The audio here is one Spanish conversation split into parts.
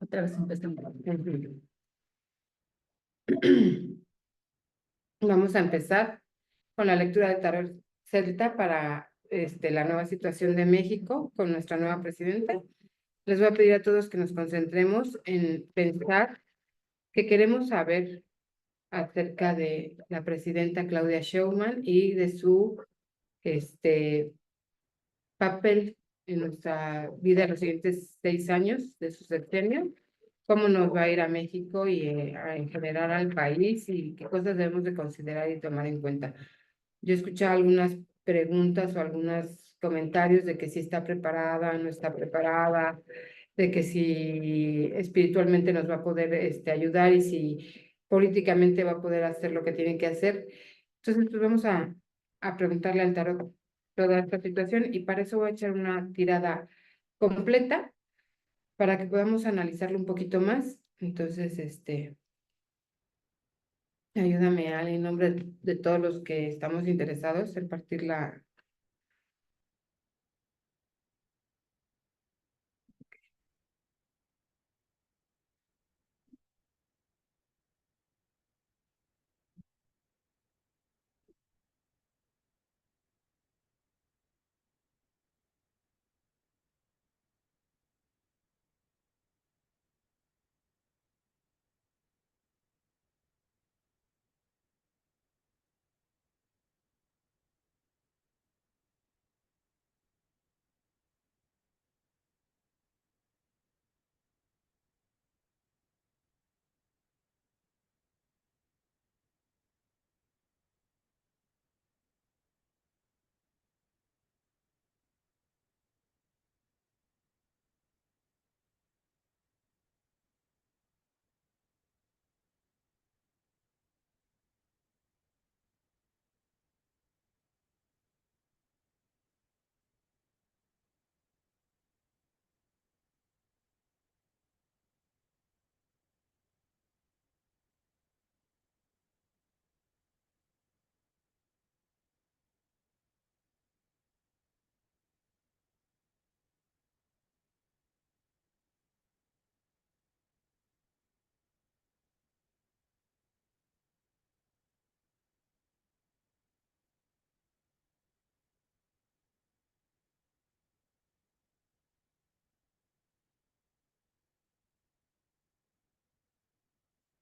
Otra vez empezamos. Vamos a empezar con la lectura de tarot celta para la nueva situación de México con nuestra nueva presidenta. Les voy a pedir a todos que nos concentremos en pensar que queremos saber acerca de la presidenta Claudia Sheinbaum y de su papel en nuestra vida en los siguientes 6 años de su sexenio, cómo nos va a ir a México y en general al país y qué cosas debemos de considerar y tomar en cuenta. Yo he escuchado algunas preguntas o algunos comentarios de que si está preparada, no está preparada, de que si espiritualmente nos va a poder ayudar y si políticamente va a poder hacer lo que tiene que hacer. Entonces, pues vamos a preguntarle al tarot toda esta situación y para eso voy a echar una tirada completa para que podamos analizarlo un poquito más. Entonces, ayúdame, Ale, en nombre de todos los que estamos interesados en partir la...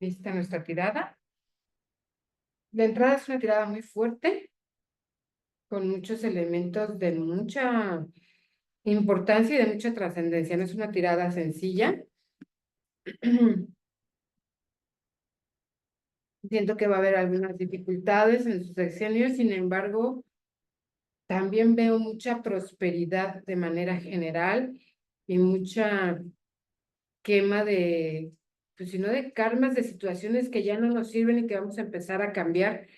¿Lista nuestra tirada? La entrada es una tirada muy fuerte, con muchos elementos de mucha importancia y de mucha trascendencia. No es una tirada sencilla. Siento que va a haber algunas dificultades en su sexenio, sin embargo, también veo mucha prosperidad de manera general y mucha quema de, pues si no de karmas, de situaciones que ya no nos sirven y que vamos a empezar a cambiar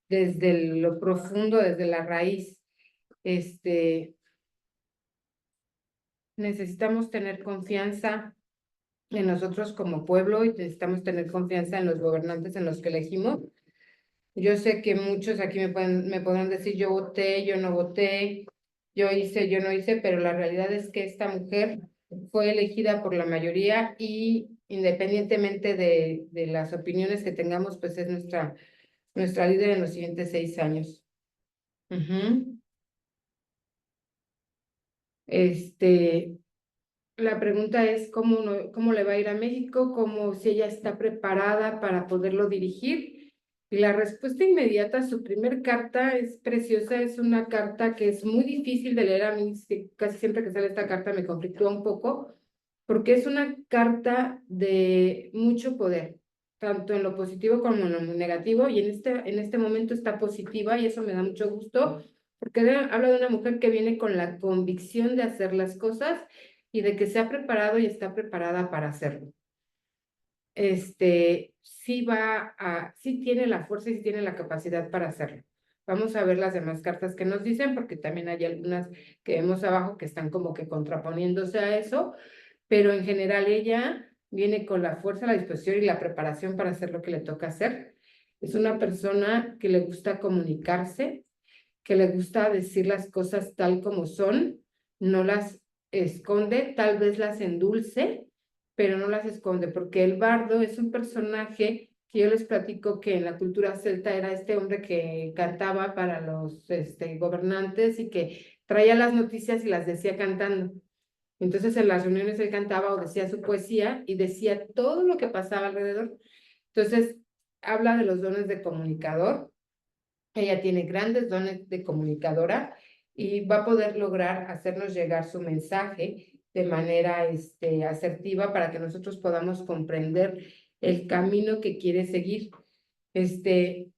desde lo profundo, desde la raíz. Necesitamos tener confianza en nosotros como pueblo y necesitamos tener confianza en los gobernantes en los que elegimos. Yo sé que muchos aquí me podrán decir yo voté, yo no voté, yo hice, yo no hice, pero la realidad es que esta mujer fue elegida por la mayoría y independientemente de las opiniones que tengamos, pues es nuestra líder en los siguientes 6 años. La pregunta es cómo le va a ir a México, cómo si ella está preparada para poderlo dirigir. Y la respuesta inmediata, su primer carta es preciosa, es una carta que es muy difícil de leer. A mí casi siempre que sale esta carta me conflictúa un poco, porque es una carta de mucho poder, tanto en lo positivo como en lo negativo, y en este momento está positiva y eso me da mucho gusto, porque habla de una mujer que viene con la convicción de hacer las cosas y de que se ha preparado y está preparada para hacerlo. Sí tiene la fuerza y sí tiene la capacidad para hacerlo. Vamos a ver las demás cartas que nos dicen, porque también hay algunas que vemos abajo que están como que contraponiéndose a eso, pero en general ella viene con la fuerza, la disposición y la preparación para hacer lo que le toca hacer. Es una persona que le gusta comunicarse, que le gusta decir las cosas tal como son, no las esconde, tal vez las endulce, pero no las esconde, porque el bardo es un personaje que yo les platico que en la cultura celta era este hombre que cantaba para los gobernantes y que traía las noticias y las decía cantando. Entonces en las reuniones él cantaba o decía su poesía y decía todo lo que pasaba alrededor. Entonces habla de los dones de comunicador. Ella tiene grandes dones de comunicadora y va a poder lograr hacernos llegar su mensaje de manera asertiva para que nosotros podamos comprender el camino que quiere seguir. Este,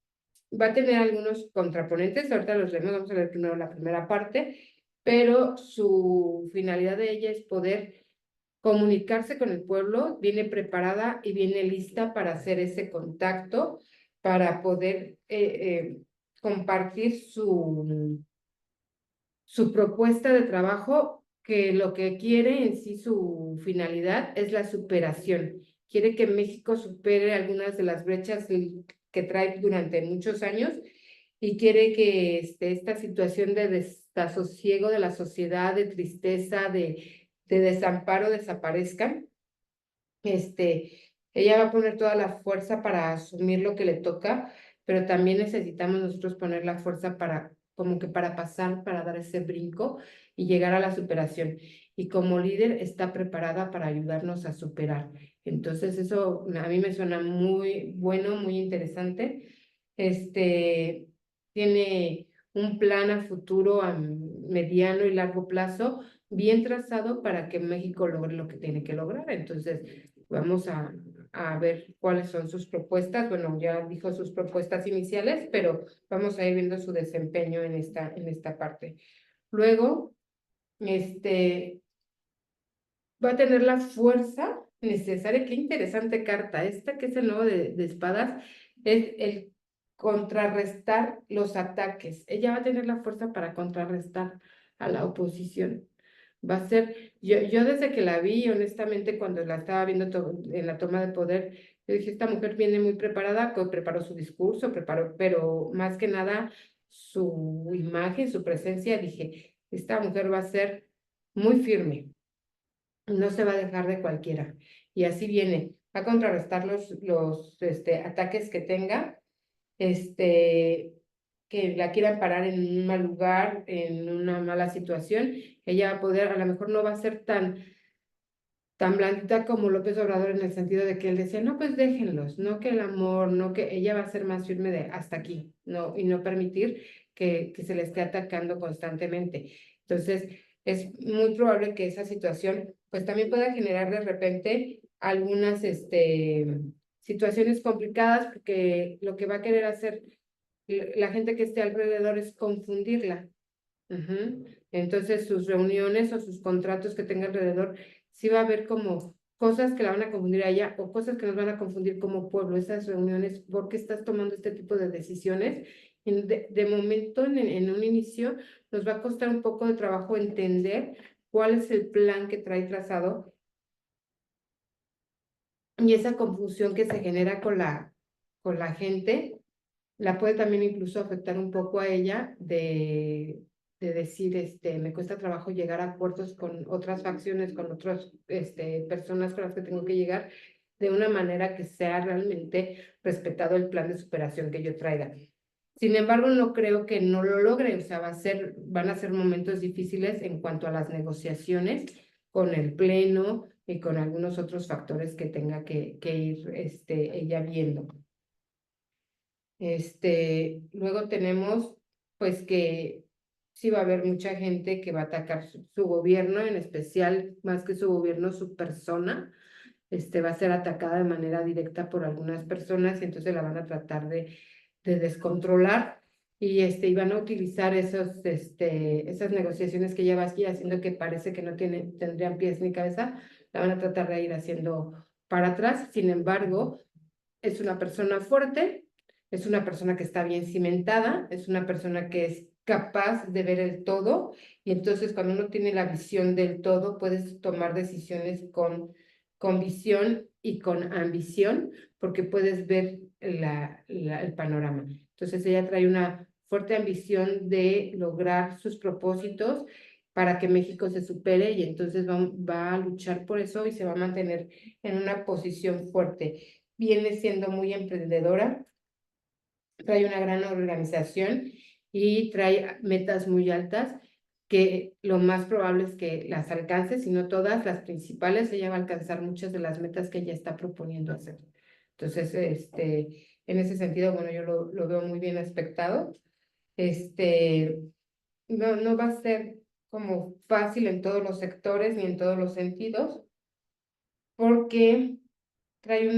Va a tener algunos contraponentes, ahorita los leemos, vamos a leer primero la primera parte, pero su finalidad de ella es poder comunicarse con el pueblo, viene preparada y viene lista para hacer ese contacto, para poder compartir su propuesta de trabajo, que lo que quiere en sí, su finalidad, es la superación. Quiere que México supere algunas de las brechas que trae durante muchos años y quiere que esta situación de desasosiego de la sociedad, de tristeza, de desamparo desaparezcan. Ella va a poner toda la fuerza para asumir lo que le toca, pero también necesitamos nosotros poner la fuerza para, como que para pasar, para dar ese brinco y llegar a la superación. Y como líder está preparada para ayudarnos a superar. Entonces eso a mí me suena muy bueno, muy interesante. Tiene un plan a futuro, a mediano y largo plazo, bien trazado para que México logre lo que tiene que lograr. Entonces, vamos a ver cuáles son sus propuestas. Bueno, ya dijo sus propuestas iniciales, pero vamos a ir viendo su desempeño en esta parte. Luego, va a tener la fuerza necesaria. Qué interesante carta. Esta, que es el nuevo de espadas, es el contrarrestar los ataques. Ella va a tener la fuerza para contrarrestar a la oposición. Va a ser, yo desde que la vi, honestamente, cuando la estaba viendo en la toma de poder, yo dije, esta mujer viene muy preparada, preparó su discurso, preparó, pero más que nada su imagen, su presencia, dije, esta mujer va a ser muy firme, no se va a dejar de cualquiera. Y así viene, va a contrarrestar los ataques que tenga, que la quieran parar en un mal lugar, en una mala situación. Ella va a poder, a lo mejor no va a ser tan blandita como López Obrador, en el sentido de que él decía, no, pues déjenlos, no que el amor, no que ella va a ser más firme de hasta aquí, no, y no permitir que se le esté atacando constantemente. Entonces, es muy probable que esa situación, pues también pueda generar de repente algunas, situaciones complicadas, porque lo que va a querer hacer la gente que esté alrededor es confundirla. Ujú. Entonces, sus reuniones o sus contratos que tenga alrededor, sí va a haber como cosas que la van a confundir a ella o cosas que nos van a confundir como pueblo. Esas reuniones, ¿por qué estás tomando este tipo de decisiones? De momento, en un inicio, nos va a costar un poco de trabajo entender cuál es el plan que trae trazado, y esa confusión que se genera con la gente la puede también incluso afectar un poco a ella, de decir, me cuesta trabajo llegar a acuerdos con otras facciones, con otras personas con las que tengo que llegar, de una manera que sea realmente respetado el plan de superación que yo traiga. Sin embargo, no creo que no lo logre. O sea, van a ser momentos difíciles en cuanto a las negociaciones con el Pleno y con algunos otros factores que tenga que ir ella viendo. Luego tenemos, pues, que sí va a haber mucha gente que va a atacar su gobierno, en especial, más que su gobierno, su persona. Va a ser atacada de manera directa por algunas personas, y entonces la van a tratar de descontrolar, y van a utilizar esas negociaciones que ella va aquí haciendo, que parece que no tendrían pies ni cabeza, la van a tratar de ir haciendo para atrás. Sin embargo, es una persona fuerte, es una persona que está bien cimentada, es una persona que es capaz de ver el todo, y entonces cuando uno tiene la visión del todo, puedes tomar decisiones con visión y con ambición, porque puedes ver el panorama. Entonces ella trae una fuerte ambición de lograr sus propósitos para que México se supere y entonces va a luchar por eso y se va a mantener en una posición fuerte. Viene siendo muy emprendedora, trae una gran organización y trae metas muy altas que lo más probable es que las alcance, si no todas las principales, ella va a alcanzar muchas de las metas que ella está proponiendo hacer. Entonces, en ese sentido, bueno, yo lo veo muy bien aspectado. No va a ser como fácil en todos los sectores ni en todos los sentidos, porque trae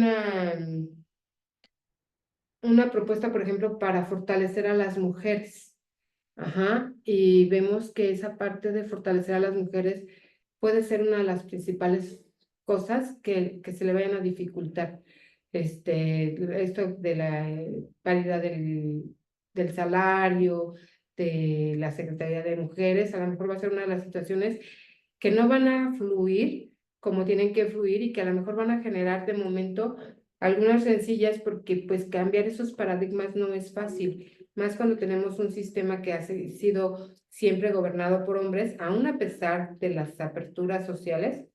una propuesta, por ejemplo, para fortalecer a las mujeres. Ajá, y vemos que esa parte de fortalecer a las mujeres puede ser una de las principales cosas que se le vayan a dificultar. Esto de la paridad del salario, de la Secretaría de Mujeres, a lo mejor va a ser una de las situaciones que no van a fluir como tienen que fluir y que a lo mejor van a generar de momento algunas sencillas porque pues cambiar esos paradigmas no es fácil, más cuando tenemos un sistema que ha sido siempre gobernado por hombres, aun a pesar de las aperturas sociales.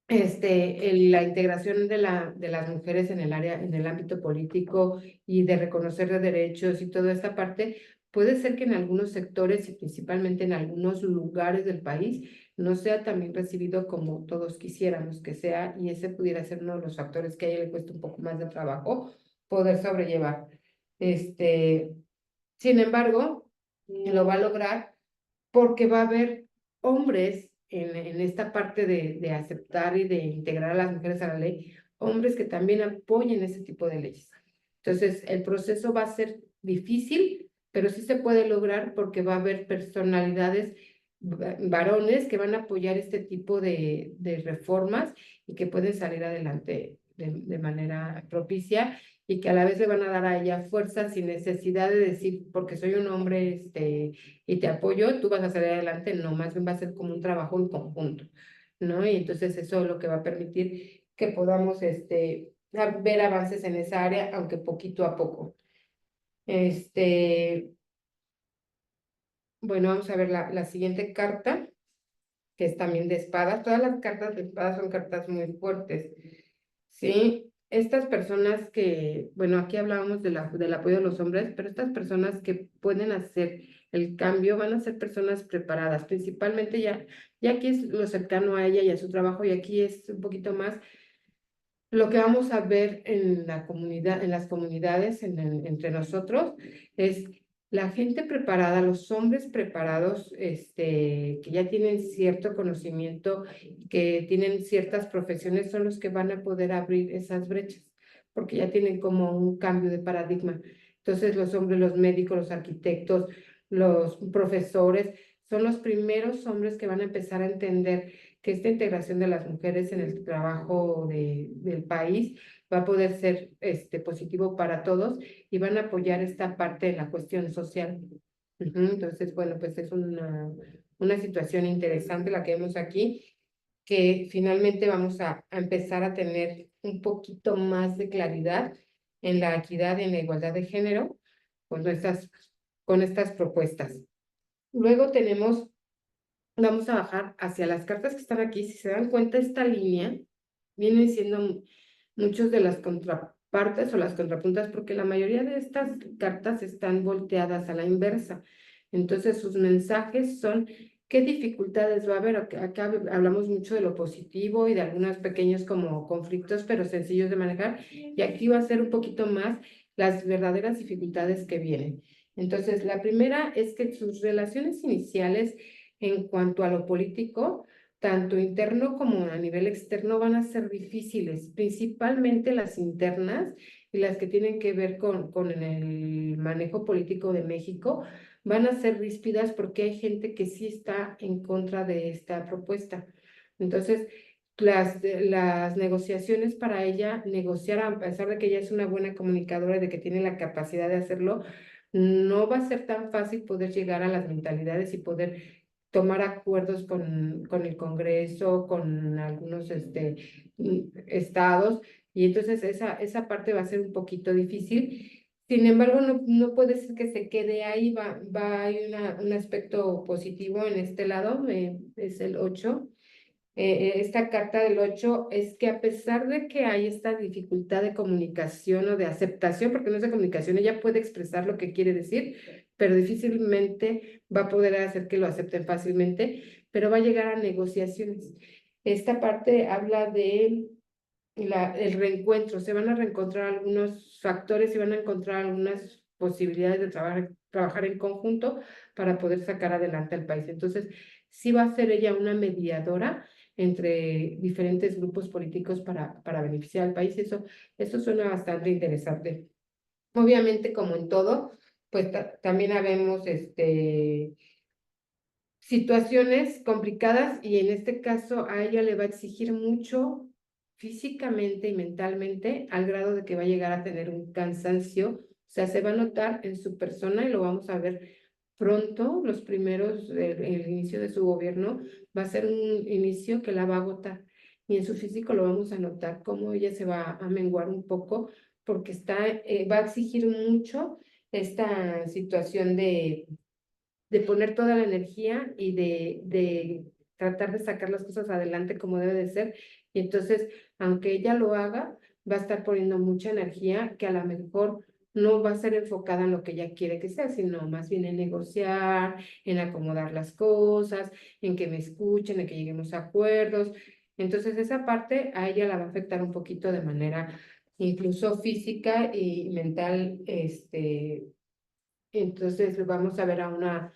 La integración de las mujeres en el área, en el ámbito político y de reconocer de derechos y toda esta parte, puede ser que en algunos sectores y principalmente en algunos lugares del país no sea tan bien recibido como todos quisiéramos que sea, y ese pudiera ser uno de los factores que a ella le cuesta un poco más de trabajo poder sobrellevar. Sin embargo, lo va a lograr porque va a haber hombres en esta parte de aceptar y de integrar a las mujeres a la ley, hombres que también apoyen ese tipo de leyes. Entonces, el proceso va a ser difícil, pero sí se puede lograr porque va a haber personalidades varones que van a apoyar este tipo de reformas y que pueden salir adelante de manera propicia y que a la vez le van a dar a ella fuerza sin necesidad de decir, porque soy un hombre, y te apoyo, tú vas a salir adelante, no, más bien va a ser como un trabajo en conjunto, ¿no? Y entonces eso es lo que va a permitir que podamos, ver avances en esa área, aunque poquito a poco. Bueno, vamos a ver la siguiente carta, que es también de espadas. Todas las cartas de espadas son cartas muy fuertes, ¿sí? Estas personas que, bueno, aquí hablábamos del apoyo de los hombres, pero estas personas que pueden hacer el cambio van a ser personas preparadas, principalmente ya aquí es lo cercano a ella y a su trabajo, y aquí es un poquito más lo que vamos a ver en la comunidad, en las comunidades, entre nosotros, es la gente preparada, los hombres preparados, que ya tienen cierto conocimiento, que tienen ciertas profesiones, son los que van a poder abrir esas brechas, porque ya tienen como un cambio de paradigma. Entonces, los hombres, los médicos, los arquitectos, los profesores, son los primeros hombres que van a empezar a entender que esta integración de las mujeres en el trabajo del país va a poder ser positivo para todos y van a apoyar esta parte de la cuestión social. Entonces, bueno, pues es una situación interesante la que vemos aquí, que finalmente vamos a empezar a tener un poquito más de claridad en la equidad y en la igualdad de género con estas propuestas. Luego vamos a bajar hacia las cartas que están aquí. Si se dan cuenta, esta línea vienen siendo muchos de las contrapartes o las contrapuntas, porque la mayoría de estas cartas están volteadas a la inversa. Entonces, sus mensajes son qué dificultades va a haber. Acá hablamos mucho de lo positivo y de algunos pequeños como conflictos, pero sencillos de manejar. Y aquí va a ser un poquito más las verdaderas dificultades que vienen. Entonces, la primera es que sus relaciones iniciales en cuanto a lo político, tanto interno como a nivel externo, van a ser difíciles, principalmente las internas y las que tienen que ver con el manejo político de México, van a ser ríspidas porque hay gente que sí está en contra de esta propuesta. Entonces, las negociaciones para ella, negociar a pesar de que ella es una buena comunicadora y de que tiene la capacidad de hacerlo, no va a ser tan fácil poder llegar a las mentalidades y poder tomar acuerdos con el Congreso, con algunos estados, y entonces esa parte va a ser un poquito difícil. Sin embargo, no puede ser que se quede ahí, hay un aspecto positivo en este lado, es el 8. Esta carta del 8 es que a pesar de que hay esta dificultad de comunicación o de aceptación, porque no es de comunicación, ella puede expresar lo que quiere decir, pero difícilmente va a poder hacer que lo acepten fácilmente, pero va a llegar a negociaciones. Esta parte habla de el reencuentro, se van a reencontrar algunos factores y van a encontrar algunas posibilidades de trabajar en conjunto para poder sacar adelante al país. Entonces, sí va a ser ella una mediadora entre diferentes grupos políticos para beneficiar al país. Eso suena bastante interesante. Obviamente, como en todo, pues también habemos situaciones complicadas y en este caso a ella le va a exigir mucho físicamente y mentalmente al grado de que va a llegar a tener un cansancio, o sea, se va a notar en su persona y lo vamos a ver pronto, los primeros, el inicio de su gobierno va a ser un inicio que la va a agotar y en su físico lo vamos a notar cómo ella se va a menguar un poco porque va a exigir mucho esta situación de poner toda la energía y de tratar de sacar las cosas adelante como debe de ser. Y entonces, aunque ella lo haga, va a estar poniendo mucha energía que a lo mejor no va a ser enfocada en lo que ella quiere que sea, sino más bien en negociar, en acomodar las cosas, en que me escuchen, en que lleguemos a acuerdos. Entonces, esa parte a ella la va a afectar un poquito de manera incluso física y mental, entonces vamos a ver a una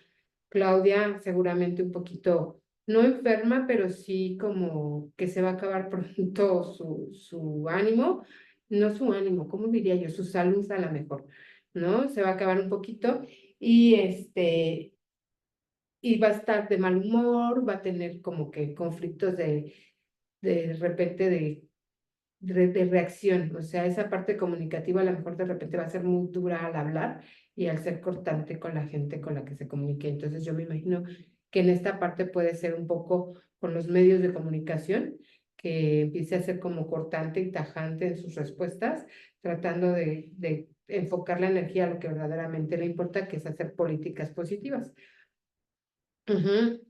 Claudia seguramente un poquito, no enferma, pero sí como que se va a acabar pronto su ánimo, no su ánimo, ¿cómo diría yo? Su salud a lo mejor, ¿no? Se va a acabar un poquito y y va a estar de mal humor, va a tener como que conflictos de repente de reacción, o sea, esa parte comunicativa a lo mejor de repente va a ser muy dura al hablar y al ser cortante con la gente con la que se comunique. Entonces yo me imagino que en esta parte puede ser un poco con los medios de comunicación, que empiece a ser como cortante y tajante en sus respuestas, tratando de enfocar la energía a lo que verdaderamente le importa, que es hacer políticas positivas. Ujú.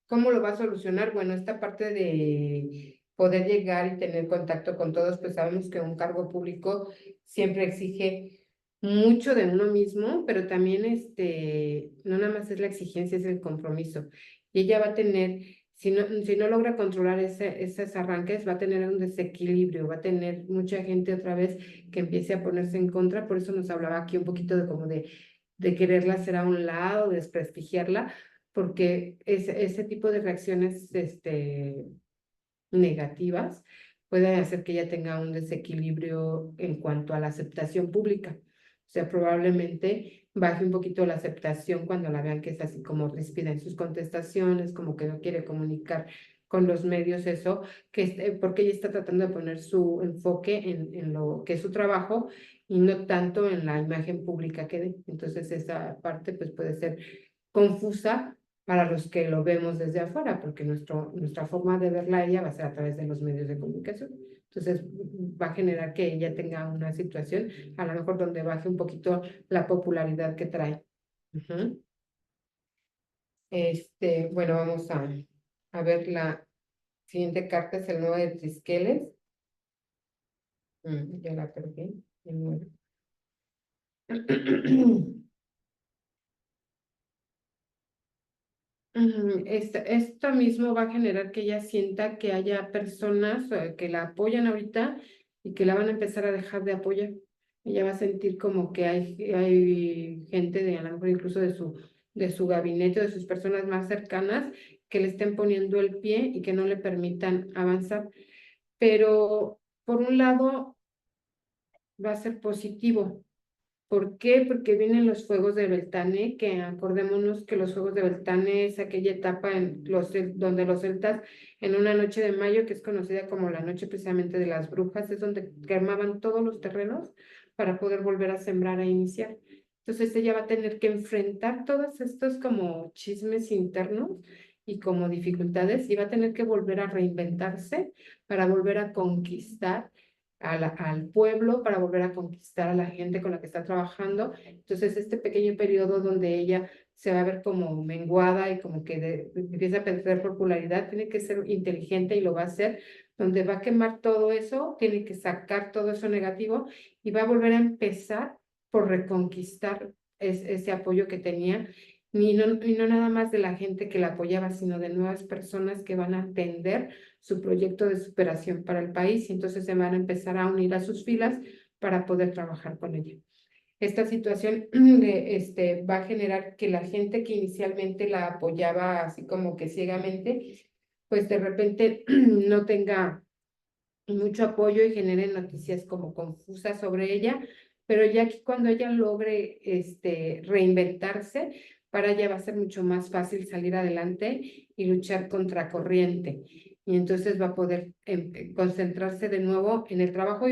¿Cómo lo va a solucionar? Bueno, esta parte de poder llegar y tener contacto con todos, pues sabemos que un cargo público siempre exige mucho de uno mismo, pero también no nada más es la exigencia, es el compromiso. Y ella va a tener, si no logra controlar esos arranques, va a tener un desequilibrio, va a tener mucha gente otra vez que empiece a ponerse en contra, por eso nos hablaba aquí un poquito de como de quererla hacer a un lado, desprestigiarla, porque ese tipo de reacciones negativas pueden hacer que ella tenga un desequilibrio en cuanto a la aceptación pública. O sea, probablemente baje un poquito la aceptación cuando la vean que es así como ríspida en sus contestaciones, como que no quiere comunicar con los medios eso, porque ella está tratando de poner su enfoque en lo que es su trabajo y no tanto en la imagen pública que dé. Entonces esa parte pues puede ser confusa para los que lo vemos desde afuera, porque nuestra forma de verla a ella va a ser a través de los medios de comunicación. Entonces, va a generar que ella tenga una situación, a lo mejor donde baje un poquito la popularidad que trae. Ujú. Bueno, vamos a ver la siguiente carta, es el 9 de Trisqueles. Ya la perdí. El 9. Esto mismo va a generar que ella sienta que haya personas que la apoyan ahorita y que la van a empezar a dejar de apoyar. Ella va a sentir como que hay gente a lo mejor incluso de su gabinete o de sus personas más cercanas que le estén poniendo el pie y que no le permitan avanzar. Pero por un lado va a ser positivo. ¿Por qué? Porque vienen los Juegos de Beltane, que acordémonos que los Juegos de Beltane es aquella etapa donde los celtas, en una noche de mayo, que es conocida como la noche precisamente de las brujas, es donde quemaban todos los terrenos para poder volver a sembrar e iniciar. Entonces ella va a tener que enfrentar todos estos como chismes internos y como dificultades y va a tener que volver a reinventarse para volver a conquistar al pueblo, para volver a conquistar a la gente con la que está trabajando. Entonces, este pequeño periodo donde ella se va a ver como menguada y como que empieza a perder popularidad, tiene que ser inteligente y lo va a hacer, donde va a quemar todo eso, tiene que sacar todo eso negativo y va a volver a empezar por reconquistar ese apoyo que tenía, y no nada más de la gente que la apoyaba, sino de nuevas personas que van a atender su proyecto de superación para el país, y entonces se van a empezar a unir a sus filas para poder trabajar con ella. Esta situación va a generar que la gente que inicialmente la apoyaba así como que ciegamente, pues de repente no tenga mucho apoyo y genere noticias como confusas sobre ella, pero ya que cuando ella logre reinventarse, para ella va a ser mucho más fácil salir adelante y luchar contra corriente. Y entonces va a poder concentrarse de nuevo en el trabajo,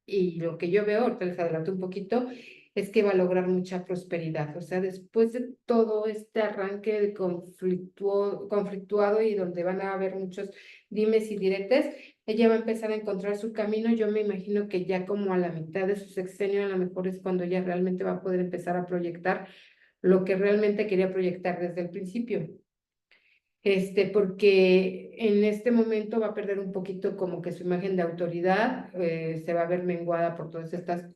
y lo que yo veo, ahorita les adelanto un poquito, es que va a lograr mucha prosperidad. O sea, después de todo este arranque de conflictuado y donde van a haber muchos dimes y diretes, ella va a empezar a encontrar su camino. Yo me imagino que ya como a la mitad de su sexenio, a lo mejor es cuando ella realmente va a poder empezar a proyectar lo que realmente quería proyectar desde el principio. Porque en este momento va a perder un poquito como que su imagen de autoridad, se va a ver menguada por todas estas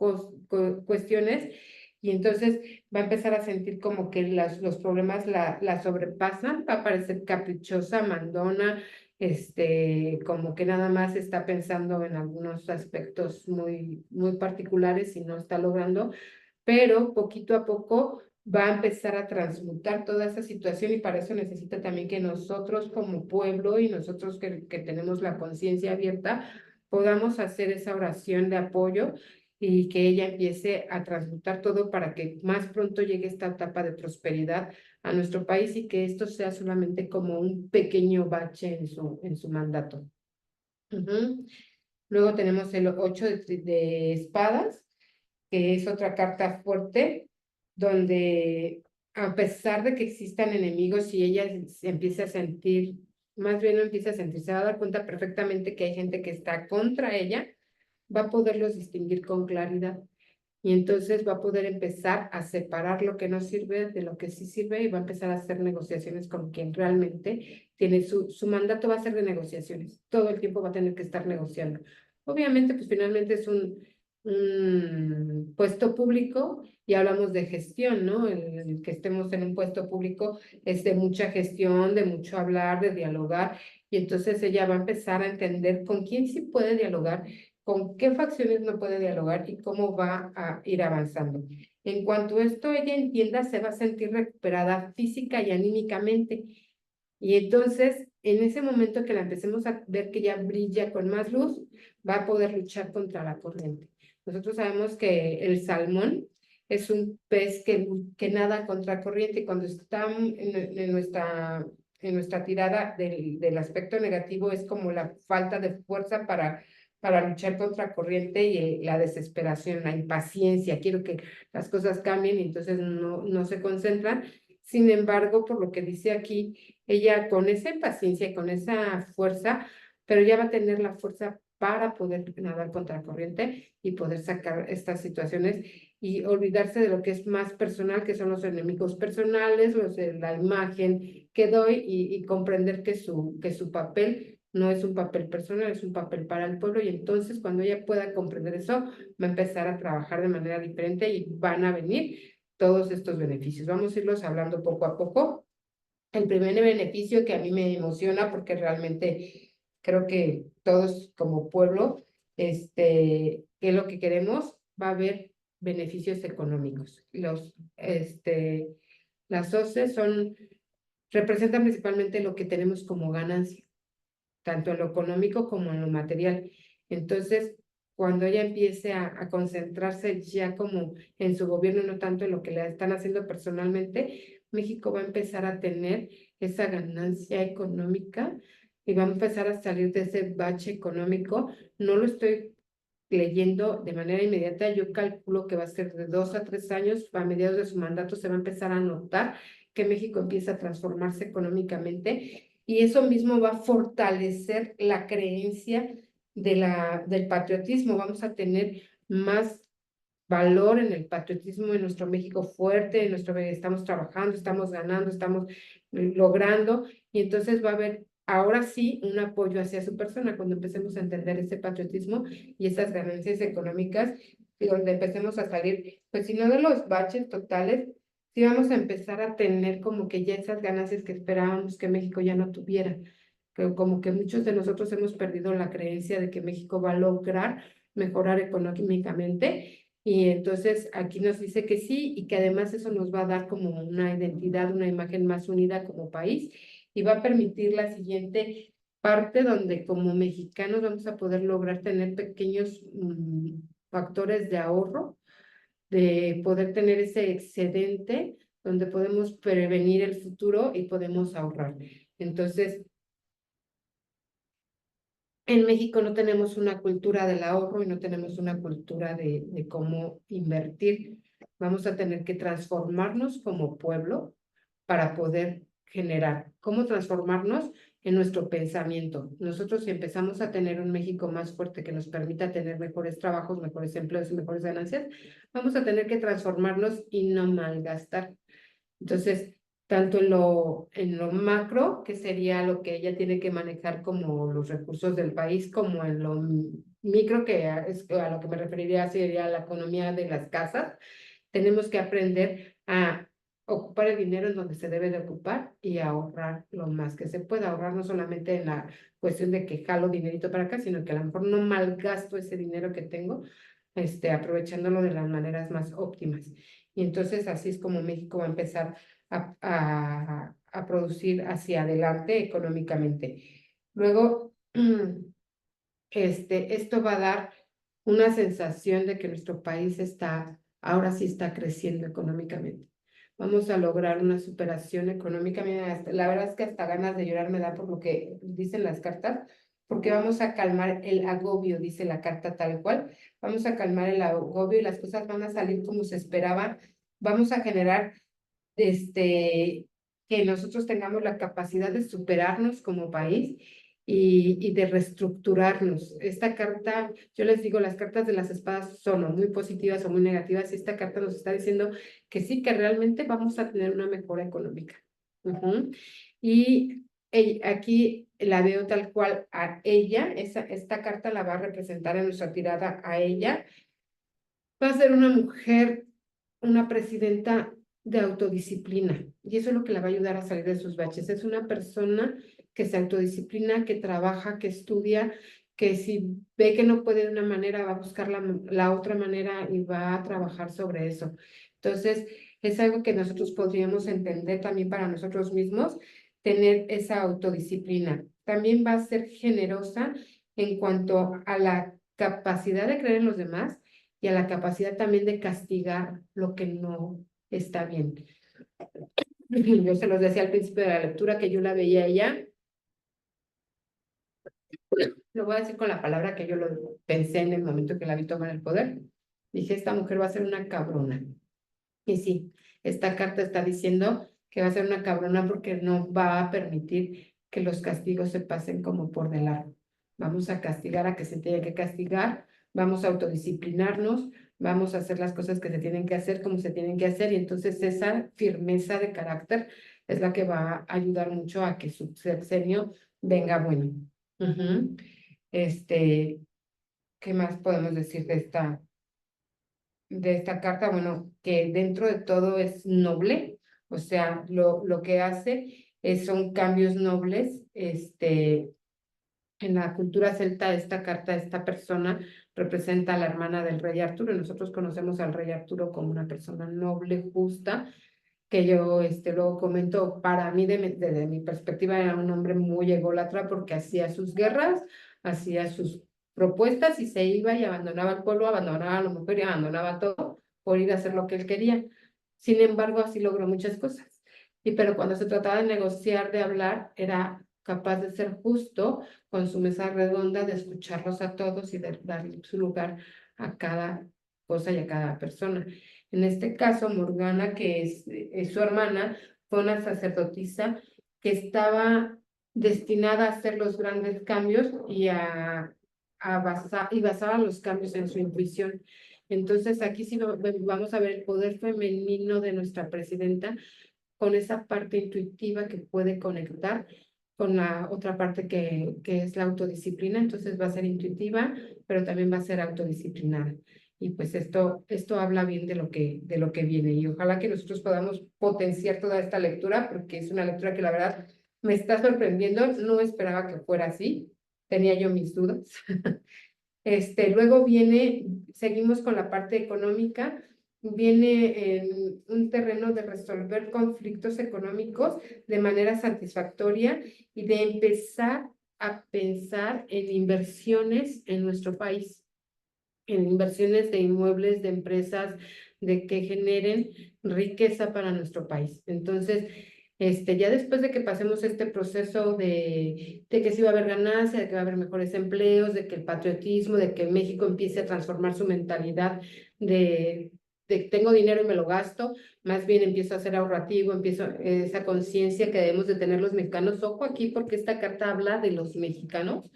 cuestiones, y entonces va a empezar a sentir como que los problemas la sobrepasan, va a parecer caprichosa, mandona, como que nada más está pensando en algunos aspectos muy, muy particulares y no está logrando, pero poquito a poco va a empezar a transmutar toda esa situación, y para eso necesita también que nosotros como pueblo y nosotros que tenemos la conciencia abierta podamos hacer esa oración de apoyo y que ella empiece a transmutar todo para que más pronto llegue esta etapa de prosperidad a nuestro país y que esto sea solamente como un pequeño bache en su mandato. Luego tenemos el 8 de espadas, que es otra carta fuerte, donde a pesar de que existan enemigos y ella se empieza a sentir, más bien no empieza a sentir, se va a dar cuenta perfectamente que hay gente que está contra ella, va a poderlos distinguir con claridad. Y entonces va a poder empezar a separar lo que no sirve de lo que sí sirve, y va a empezar a hacer negociaciones con quien realmente tiene su mandato, va a ser de negociaciones. Todo el tiempo va a tener que estar negociando. Obviamente, pues finalmente es un puesto público y hablamos de gestión, ¿no? El que estemos en un puesto público es de mucha gestión, de mucho hablar, de dialogar, y entonces ella va a empezar a entender con quién sí puede dialogar, con qué facciones no puede dialogar y cómo va a ir avanzando. En cuanto a esto ella entienda, se va a sentir recuperada física y anímicamente. Y entonces, en ese momento que la empecemos a ver que ya brilla con más luz, va a poder luchar contra la corriente. Nosotros sabemos que el salmón es un pez que nada contra corriente, y cuando está en nuestra tirada del aspecto negativo es como la falta de fuerza para luchar contra corriente, y la desesperación, la impaciencia, quiero que las cosas cambien y entonces no se concentran. Sin embargo, por lo que dice aquí, ella con esa impaciencia y con esa fuerza, pero ya va a tener la fuerza para poder nadar contra corriente y poder sacar estas situaciones y olvidarse de lo que es más personal, que son los enemigos personales, los de la imagen que doy, y comprender que su papel no es un papel personal, es un papel para el pueblo. Y entonces cuando ella pueda comprender eso, va a empezar a trabajar de manera diferente y van a venir todos estos beneficios. Vamos a irlos hablando poco a poco. El primer beneficio que a mí me emociona, porque realmente creo que todos como pueblo, que es lo que queremos, va a haber beneficios económicos. Las OCE representan principalmente lo que tenemos como ganancia, tanto en lo económico como en lo material. Entonces, cuando ella empiece a concentrarse ya como en su gobierno, no tanto en lo que le están haciendo personalmente, México va a empezar a tener esa ganancia económica y va a empezar a salir de ese bache económico. No lo estoy leyendo de manera inmediata, yo calculo que va a ser de 2 a 3 años, a mediados de su mandato se va a empezar a notar que México empieza a transformarse económicamente, y eso mismo va a fortalecer la creencia del patriotismo, vamos a tener más valor en el patriotismo, en nuestro México fuerte, en nuestro estamos trabajando, estamos ganando, estamos logrando, y entonces va a haber ahora sí un apoyo hacia su persona cuando empecemos a entender ese patriotismo y esas ganancias económicas, y donde empecemos a salir, pues si no de los baches totales, sí vamos a empezar a tener como que ya esas ganancias que esperábamos que México ya no tuviera, que como que muchos de nosotros hemos perdido la creencia de que México va a lograr mejorar económicamente. Y entonces aquí nos dice que sí y que además eso nos va a dar como una identidad, una imagen más unida como país y va a permitir la siguiente parte donde como mexicanos vamos a poder lograr tener pequeños factores de ahorro, de poder tener ese excedente donde podemos prevenir el futuro y podemos ahorrar. Entonces, en México no tenemos una cultura del ahorro y no tenemos una cultura de cómo invertir. Vamos a tener que transformarnos como pueblo para poder generar. ¿Cómo transformarnos? En nuestro pensamiento. Nosotros si empezamos a tener un México más fuerte que nos permita tener mejores trabajos, mejores empleos y mejores ganancias, vamos a tener que transformarnos y no malgastar. Entonces, tanto en lo macro, que sería lo que ella tiene que manejar como los recursos del país, como en lo micro, que es a lo que me referiría sería la economía de las casas, tenemos que aprender a ocupar el dinero en donde se debe de ocupar y ahorrar lo más que se pueda. Ahorrar no solamente en la cuestión de que jalo dinerito para acá, sino que a lo mejor no malgasto ese dinero que tengo, aprovechándolo de las maneras más óptimas. Y entonces así es como México va a empezar a producir hacia adelante económicamente. Luego, esto va a dar una sensación de que nuestro país ahora sí está creciendo económicamente. Vamos a lograr una superación económica. Mira, la verdad es que hasta ganas de llorar me da por lo que dicen las cartas, porque vamos a calmar el agobio, dice la carta tal cual. Vamos a calmar el agobio y las cosas van a salir como se esperaba. Vamos a generar que nosotros tengamos la capacidad de superarnos como país y de reestructurarnos. Esta carta, yo les digo, las cartas de las espadas son o muy positivas o muy negativas, y esta carta nos está diciendo que sí, que realmente vamos a tener una mejora económica. Y aquí la veo tal cual a ella, esta carta la va a representar en nuestra tirada a ella. Va a ser una mujer, una presidenta de autodisciplina, y eso es lo que la va a ayudar a salir de sus baches. Es una persona que se autodisciplina, que trabaja, que estudia, que si ve que no puede de una manera, va a buscar la otra manera y va a trabajar sobre eso. Entonces, es algo que nosotros podríamos entender también para nosotros mismos, tener esa autodisciplina. También va a ser generosa en cuanto a la capacidad de creer en los demás y a la capacidad también de castigar lo que no está bien. Yo se los decía al principio de la lectura que yo la veía a ella, lo voy a decir con la palabra que yo lo pensé en el momento que la vi tomar el poder. Dije, esta mujer va a ser una cabrona. Y sí, esta carta está diciendo que va a ser una cabrona porque no va a permitir que los castigos se pasen como por de largo. Vamos a castigar a que se tiene que castigar, vamos a autodisciplinarnos, vamos a hacer las cosas que se tienen que hacer como se tienen que hacer, y entonces esa firmeza de carácter es la que va a ayudar mucho a que su sexenio venga bueno. Ujú. Este, ¿Qué más podemos decir de esta carta? Bueno, que dentro de todo es noble, o sea, lo que hace son cambios nobles. En la cultura celta, esta carta, esta persona representa a la hermana del rey Arturo. Nosotros conocemos al rey Arturo como una persona noble, justa, que yo luego comento, para mí, desde mi perspectiva, era un hombre muy ególatra porque hacía sus guerras, hacía sus propuestas y se iba y abandonaba el pueblo, abandonaba a la mujer y abandonaba todo por ir a hacer lo que él quería. Sin embargo, así logró muchas cosas. Pero cuando se trataba de negociar, de hablar, era capaz de ser justo con su mesa redonda, de escucharlos a todos y de darle su lugar a cada cosa y a cada persona. En este caso, Morgana, que es su hermana, fue una sacerdotisa que estaba destinada a hacer los grandes cambios y a y basaba los cambios en su intuición. Entonces, aquí sí vamos a ver el poder femenino de nuestra presidenta con esa parte intuitiva que puede conectar con la otra parte que es la autodisciplina. Entonces va a ser intuitiva, pero también va a ser autodisciplinada. Y pues esto habla bien de lo que viene. Y ojalá que nosotros podamos potenciar toda esta lectura, porque es una lectura que la verdad me está sorprendiendo. No esperaba que fuera así. Tenía yo mis dudas. Luego seguimos con la parte económica, viene en un terreno de resolver conflictos económicos de manera satisfactoria y de empezar a pensar en inversiones en nuestro país, en inversiones de inmuebles, de empresas, de que generen riqueza para nuestro país. Entonces, ya después de que pasemos este proceso de que sí va a haber ganancia, de que va a haber mejores empleos, de que el patriotismo, de que México empiece a transformar su mentalidad de tengo dinero y me lo gasto, más bien empiezo a ser ahorrativo, empiezo esa conciencia que debemos de tener los mexicanos. Ojo aquí porque esta carta habla de los mexicanos,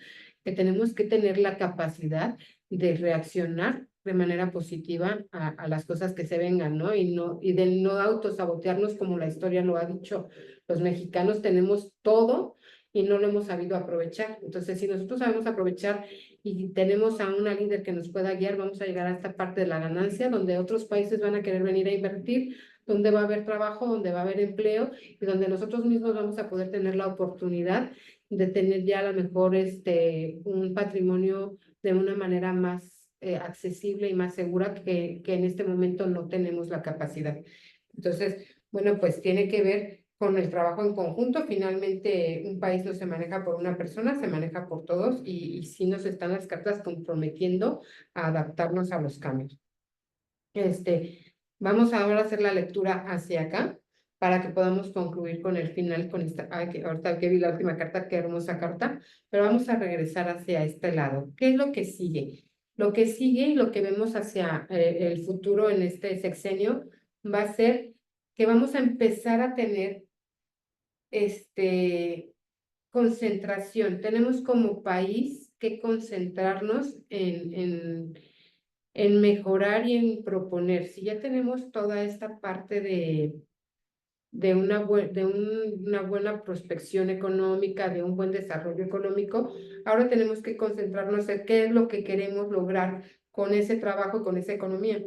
que tenemos que tener la capacidad de reaccionar de manera positiva a las cosas que se vengan, ¿no? Y de no autosabotearnos como la historia lo ha dicho. Los mexicanos tenemos todo y no lo hemos sabido aprovechar. Entonces, si nosotros sabemos aprovechar y tenemos a una líder que nos pueda guiar, vamos a llegar a esta parte de la ganancia, donde otros países van a querer venir a invertir, donde va a haber trabajo, donde va a haber empleo y donde nosotros mismos vamos a poder tener la oportunidad de tener ya a lo mejor un patrimonio de una manera más accesible y más segura que en este momento no tenemos la capacidad. Entonces, bueno, pues tiene que ver con el trabajo en conjunto. Finalmente, un país no se maneja por una persona, se maneja por todos y sí nos están las cartas comprometiendo a adaptarnos a los cambios. Vamos ahora a hacer la lectura hacia acá para que podamos concluir con el final, con esta, ahorita que vi la última carta, qué hermosa carta, pero vamos a regresar hacia este lado. ¿Qué es lo que sigue? Lo que sigue y lo que vemos hacia el futuro en este sexenio va a ser que vamos a empezar a tener concentración. Tenemos como país que concentrarnos en mejorar y en proponer. Si ya tenemos toda esta parte de una buena prospección económica, de un buen desarrollo económico, ahora tenemos que concentrarnos en qué es lo que queremos lograr con ese trabajo, con esa economía.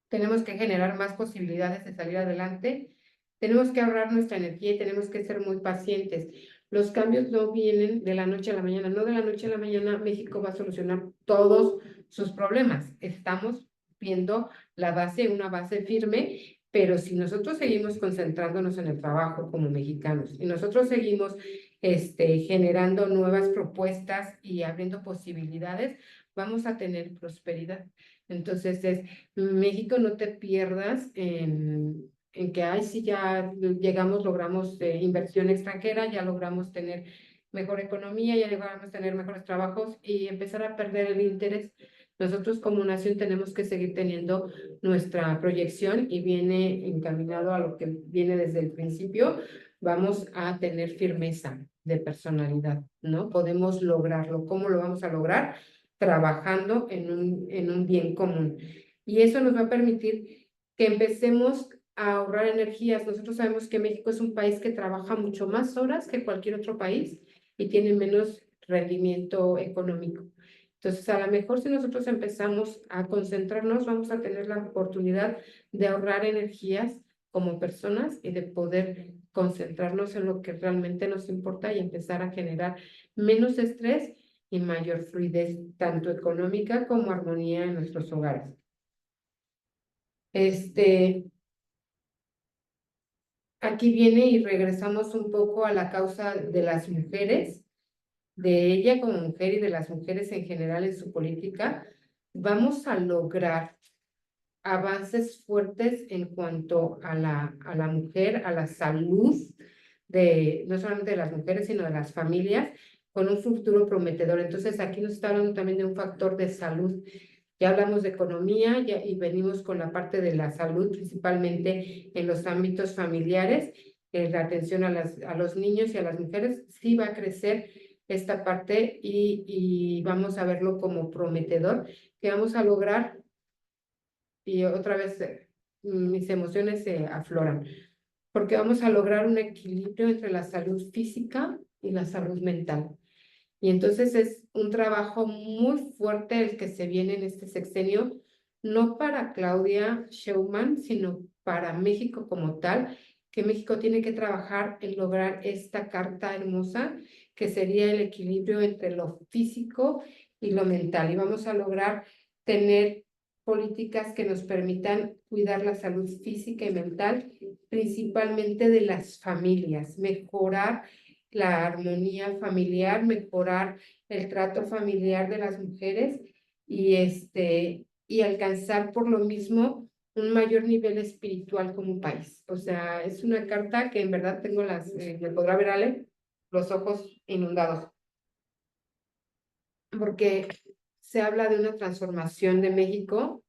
Tenemos que generar más posibilidades de salir adelante, tenemos que ahorrar nuestra energía y tenemos que ser muy pacientes. Los cambios no vienen de la noche a la mañana, no de la noche a la mañana México va a solucionar todos sus problemas. Estamos viendo una base firme, pero si nosotros seguimos concentrándonos en el trabajo como mexicanos y nosotros seguimos generando nuevas propuestas y abriendo posibilidades, vamos a tener prosperidad. Entonces, México, no te pierdas en que, ay, sí, ya llegamos, logramos inversión extranjera, ya logramos tener mejor economía, ya logramos tener mejores trabajos y empezar a perder el interés. Nosotros como nación tenemos que seguir teniendo nuestra proyección y viene encaminado a lo que viene desde el principio. Vamos a tener firmeza de personalidad, ¿no? Podemos lograrlo. ¿Cómo lo vamos a lograr? Trabajando en un bien común. Y eso nos va a permitir que empecemos a ahorrar energías. Nosotros sabemos que México es un país que trabaja mucho más horas que cualquier otro país y tiene menos rendimiento económico. Entonces, a lo mejor si nosotros empezamos a concentrarnos, vamos a tener la oportunidad de ahorrar energías como personas y de poder concentrarnos en lo que realmente nos importa y empezar a generar menos estrés y mayor fluidez, tanto económica como armonía en nuestros hogares. Aquí viene y regresamos un poco a la causa de las mujeres, de ella como mujer y de las mujeres en general en su política. Vamos a lograr avances fuertes en cuanto a la mujer, a la salud, no solamente de las mujeres, sino de las familias, con un futuro prometedor. Entonces, aquí nos está hablando también de un factor de salud. Ya hablamos de economía y venimos con la parte de la salud, principalmente en los ámbitos familiares. La atención a los niños y a las mujeres sí va a crecer esta parte y vamos a verlo como prometedor, que vamos a lograr, y otra vez mis emociones se afloran, porque vamos a lograr un equilibrio entre la salud física y la salud mental. Y entonces es un trabajo muy fuerte el que se viene en este sexenio, no para Claudia Sheinbaum, sino para México como tal, que México tiene que trabajar en lograr esta carta hermosa, que sería el equilibrio entre lo físico y lo mental. Y vamos a lograr tener políticas que nos permitan cuidar la salud física y mental, principalmente de las familias, mejorar la armonía familiar, mejorar el trato familiar de las mujeres y alcanzar por lo mismo un mayor nivel espiritual como país. O sea, es una carta que en verdad tengo me podrá ver Ale, los ojos inundados, porque se habla de una transformación de México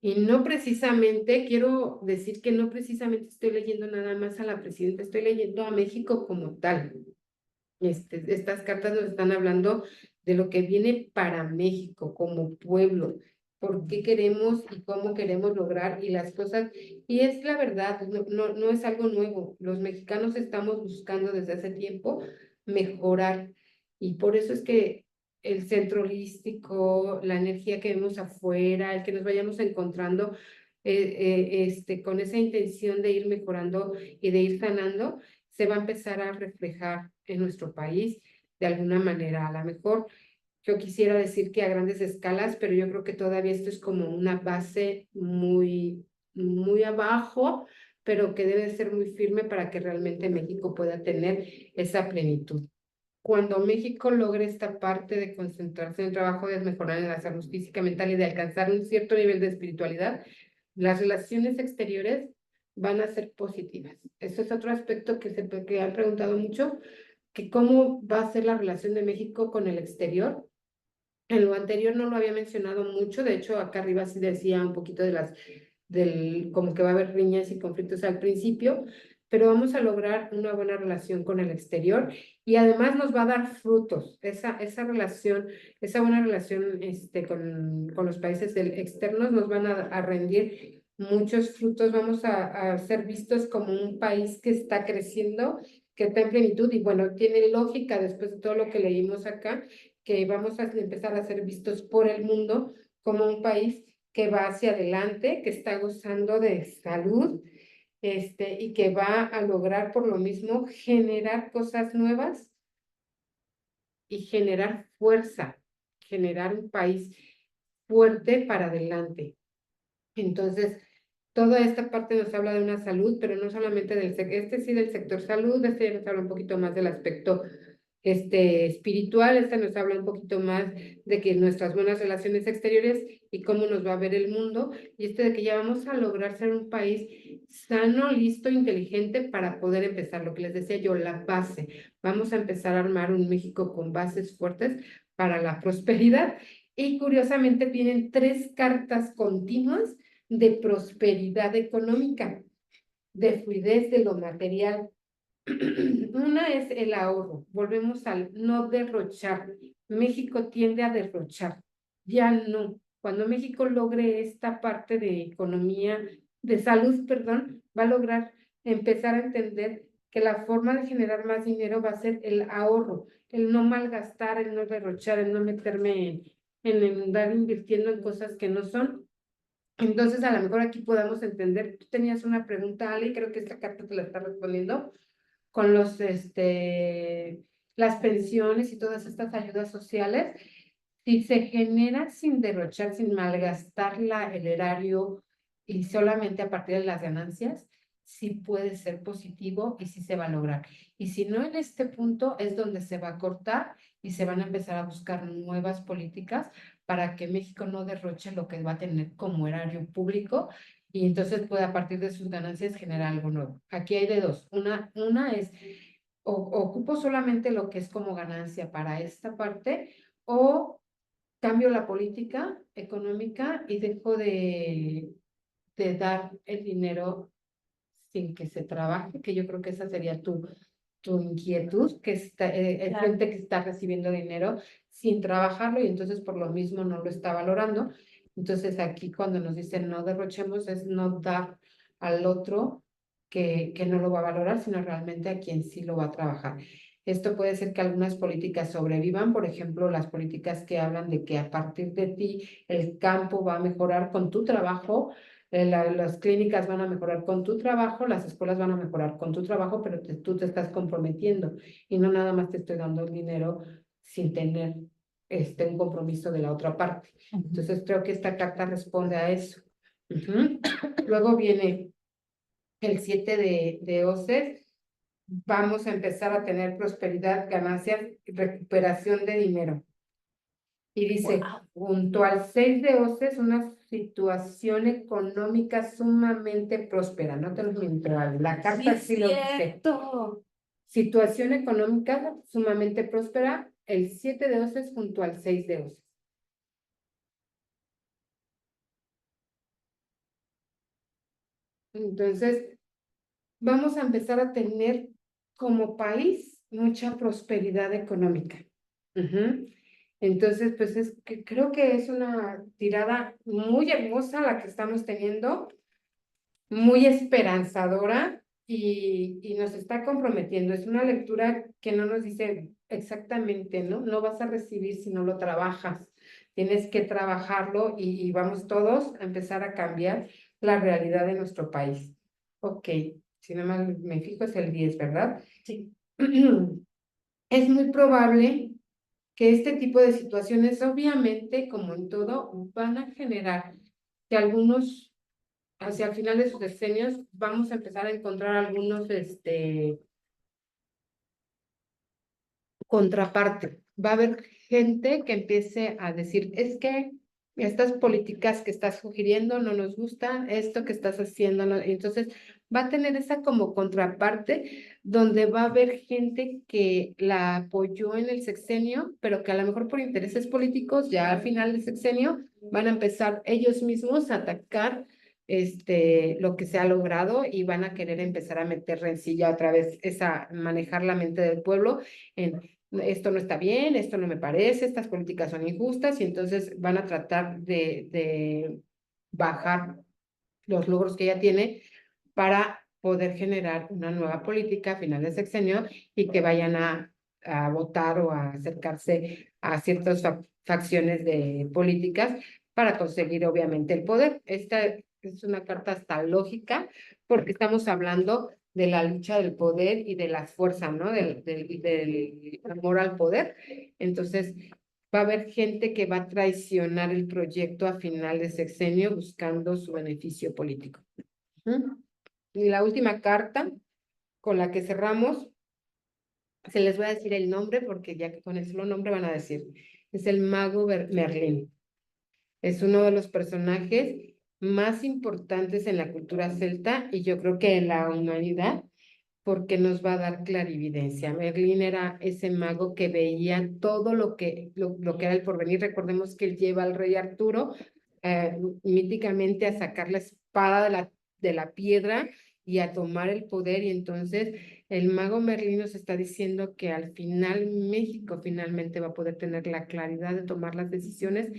y no precisamente, quiero decir que no precisamente estoy leyendo nada más a la presidenta, estoy leyendo a México como tal. Estas cartas nos están hablando de lo que viene para México como pueblo, por qué queremos y cómo queremos lograr y las cosas. Y es la verdad, no es algo nuevo. Los mexicanos estamos buscando desde hace tiempo mejorar y por eso es que el centro holístico, la energía que vemos afuera, el que nos vayamos encontrando con esa intención de ir mejorando y de ir sanando se va a empezar a reflejar en nuestro país de alguna manera. A lo mejor yo quisiera decir que a grandes escalas, pero yo creo que todavía esto es como una base muy abajo, pero que debe ser muy firme para que realmente México pueda tener esa plenitud. Cuando México logre esta parte de concentrarse en el trabajo de mejorar en la salud física, mental y de alcanzar un cierto nivel de espiritualidad, las relaciones exteriores van a ser positivas. Eso es otro aspecto que han preguntado mucho, que cómo va a ser la relación de México con el exterior. En lo anterior no lo había mencionado mucho, de hecho acá arriba sí decía un poquito como que va a haber riñas y conflictos al principio, pero vamos a lograr una buena relación con el exterior y además nos va a dar frutos, esa relación, esa buena relación con los países externos nos van a rendir muchos frutos, vamos a ser vistos como un país que está creciendo, que está en plenitud y bueno, tiene lógica después de todo lo que leímos acá, que vamos a empezar a ser vistos por el mundo como un país que va hacia adelante, que está gozando de salud, y que va a lograr por lo mismo generar cosas nuevas y generar fuerza, generar un país fuerte para adelante. Entonces, toda esta parte nos habla de una salud, pero no solamente sí del sector salud, ya nos habla un poquito más del aspecto espiritual, nos habla un poquito más de que nuestras buenas relaciones exteriores y cómo nos va a ver el mundo, y de que ya vamos a lograr ser un país sano, listo, inteligente para poder empezar, lo que les decía yo, la base. Vamos a empezar a armar un México con bases fuertes para la prosperidad, y curiosamente tienen 3 cartas continuas de prosperidad económica, de fluidez de lo material. Una es el ahorro, volvemos al no derrochar. México tiende a derrochar, ya no. Cuando México logre esta parte de economía, de salud, perdón, va a lograr empezar a entender que la forma de generar más dinero va a ser el ahorro, el no malgastar, el no derrochar, el no meterme en andar invirtiendo en cosas que no son. Entonces, a lo mejor aquí podamos entender, tú tenías una pregunta, Ale, y creo que esta carta te la está respondiendo con las pensiones y todas estas ayudas sociales, si se genera sin derrochar, sin malgastar el erario y solamente a partir de las ganancias, sí puede ser positivo y sí se va a lograr. Y si no, en este punto es donde se va a cortar y se van a empezar a buscar nuevas políticas para que México no derroche lo que va a tener como erario público y entonces puede a partir de sus ganancias generar algo nuevo. Aquí hay de dos. Una es, ocupo solamente lo que es como ganancia para esta parte o cambio la política económica y dejo de dar el dinero sin que se trabaje, que yo creo que esa sería tu inquietud, que está, es Claro. gente que está recibiendo dinero sin trabajarlo y entonces por lo mismo no lo está valorando. Entonces aquí cuando nos dicen no derrochemos es no dar al otro que no lo va a valorar, sino realmente a quien sí lo va a trabajar. Esto puede ser que algunas políticas sobrevivan, por ejemplo, las políticas que hablan de que a partir de ti el campo va a mejorar con tu trabajo, las clínicas van a mejorar con tu trabajo, las escuelas van a mejorar con tu trabajo, pero tú te estás comprometiendo y no nada más te estoy dando el dinero sin tener un compromiso de la otra parte. Entonces creo que esta carta responde a eso. Luego viene el 7 de hoces. Vamos a empezar a tener prosperidad, ganancias, recuperación de dinero. Y dice, Wow. junto al 6 de hoces, una situación económica sumamente próspera. No te lo miento, la Sí, carta es sí lo dice. cierto. Situación económica sumamente próspera, el 7 de hoces junto al 6 de hoces. Entonces, vamos a empezar a tener como país mucha prosperidad económica. Entonces, pues es que creo que es una tirada muy hermosa la que estamos teniendo, muy esperanzadora y nos está comprometiendo. Es una lectura que no nos dice exactamente, ¿no? No vas a recibir si no lo trabajas. Tienes que trabajarlo y vamos todos a empezar a cambiar la realidad de nuestro país. Ok, si no mal me fijo es el 10, ¿verdad? Sí. Es muy probable que este tipo de situaciones, obviamente, como en todo, van a generar que algunos, hacia el final de sus decenios, vamos a empezar a encontrar algunos, contraparte. Va a haber gente que empiece a decir, es que estas políticas que estás sugiriendo no nos gustan, esto que estás haciendo, no. Entonces va a tener esa como contraparte donde va a haber gente que la apoyó en el sexenio, pero que a lo mejor por intereses políticos ya al final del sexenio van a empezar ellos mismos a atacar lo que se ha logrado y van a querer empezar a meter rencilla otra vez, esa, manejar la mente del pueblo en esto no está bien, esto no me parece, estas políticas son injustas y entonces van a tratar de bajar los logros que ella tiene para poder generar una nueva política a final de sexenio y que vayan a votar o a acercarse a ciertas facciones de políticas para conseguir obviamente el poder. Esta es una carta hasta lógica porque estamos hablando de la lucha del poder y de las fuerzas, ¿no? Del amor al poder. Entonces, va a haber gente que va a traicionar el proyecto a final de sexenio buscando su beneficio político. Y la última carta con la que cerramos, se les voy a decir el nombre porque ya que con el solo nombre van a decir, es el mago Merlín. Es uno de los personajes más importantes en la cultura celta y yo creo que en la humanidad porque nos va a dar clarividencia. Merlín era ese mago que veía todo lo que era el porvenir. Recordemos que él lleva al rey Arturo míticamente a sacar la espada de la piedra y a tomar el poder. Y entonces el mago Merlín nos está diciendo que al final México finalmente va a poder tener la claridad de tomar las decisiones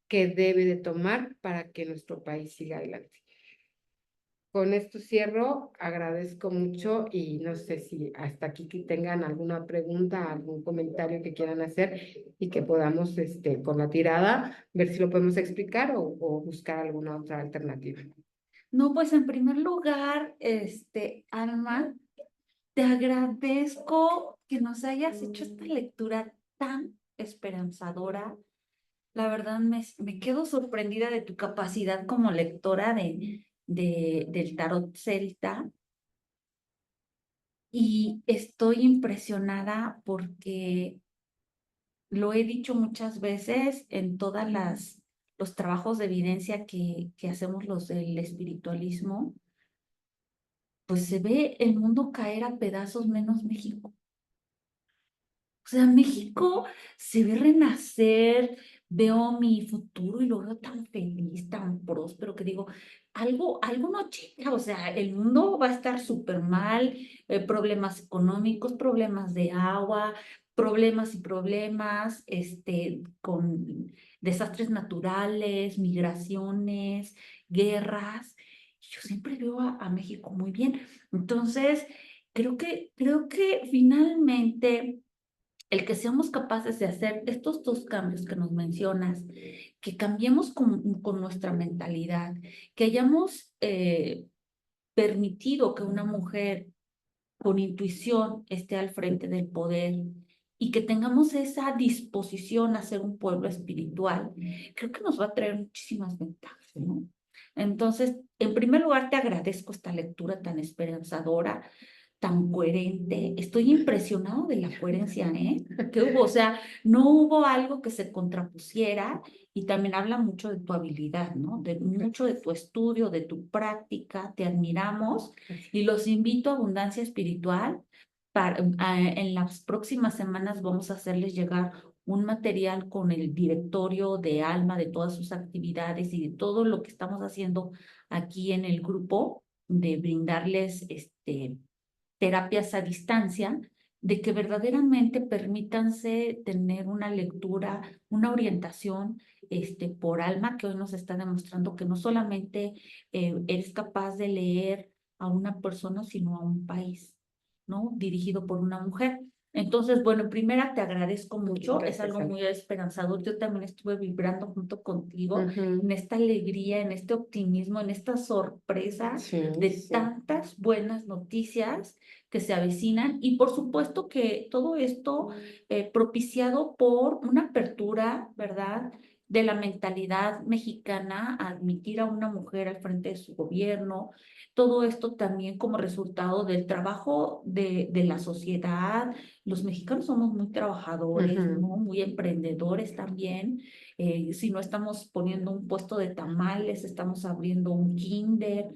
que debe de tomar para que nuestro país siga adelante. Con esto cierro, agradezco mucho y no sé si hasta aquí que tengan alguna pregunta, algún comentario que quieran hacer y que podamos, con la tirada, ver si lo podemos explicar o buscar alguna otra alternativa. No, pues en primer lugar, Alma, te agradezco que nos hayas hecho esta lectura tan esperanzadora. La verdad me quedo sorprendida de tu capacidad como lectora del tarot celta y estoy impresionada porque lo he dicho muchas veces en todas los trabajos de evidencia que hacemos los del espiritualismo, pues se ve el mundo caer a pedazos menos México. O sea, México se ve renacer, veo mi futuro y lo veo tan feliz, tan próspero, que digo, algo no checa, o sea, el mundo va a estar súper mal, problemas económicos, problemas de agua, problemas y problemas, con desastres naturales, migraciones, guerras. Yo siempre veo a México muy bien. Entonces, creo que finalmente el que seamos capaces de hacer estos dos cambios que nos mencionas, que cambiemos con nuestra mentalidad, que hayamos permitido que una mujer con intuición esté al frente del poder y que tengamos esa disposición a ser un pueblo espiritual, creo que nos va a traer muchísimas ventajas, ¿no? Entonces, en primer lugar, te agradezco esta lectura tan esperanzadora, tan coherente. Estoy impresionado de la coherencia, ¿eh? Que hubo, o sea, no hubo algo que se contrapusiera y también habla mucho de tu habilidad, ¿no? De mucho de tu estudio, de tu práctica. Te admiramos y los invito a Abundancia Espiritual. En las próximas semanas vamos a hacerles llegar un material con el directorio de Alma, de todas sus actividades y de todo lo que estamos haciendo aquí en el grupo, de brindarles terapias a distancia, de que verdaderamente permítanse tener una lectura, una orientación por Alma, que hoy nos está demostrando que no solamente eres capaz de leer a una persona, sino a un país, ¿no? Dirigido por una mujer. Entonces, bueno, en primera te agradezco mucho, es Gracias, algo Ale. muy esperanzador. Yo también estuve vibrando junto contigo Ujú. en esta alegría, en este optimismo, en esta sorpresa Sí, de sí. tantas buenas noticias que se avecinan y por supuesto que todo esto propiciado por una apertura, ¿verdad? De la mentalidad mexicana a admitir a una mujer al frente de su gobierno, todo esto también como resultado del trabajo de la sociedad. Los mexicanos somos muy trabajadores, Ujú. ¿no? Muy emprendedores también. Si no estamos poniendo un puesto de tamales, estamos abriendo un kinder.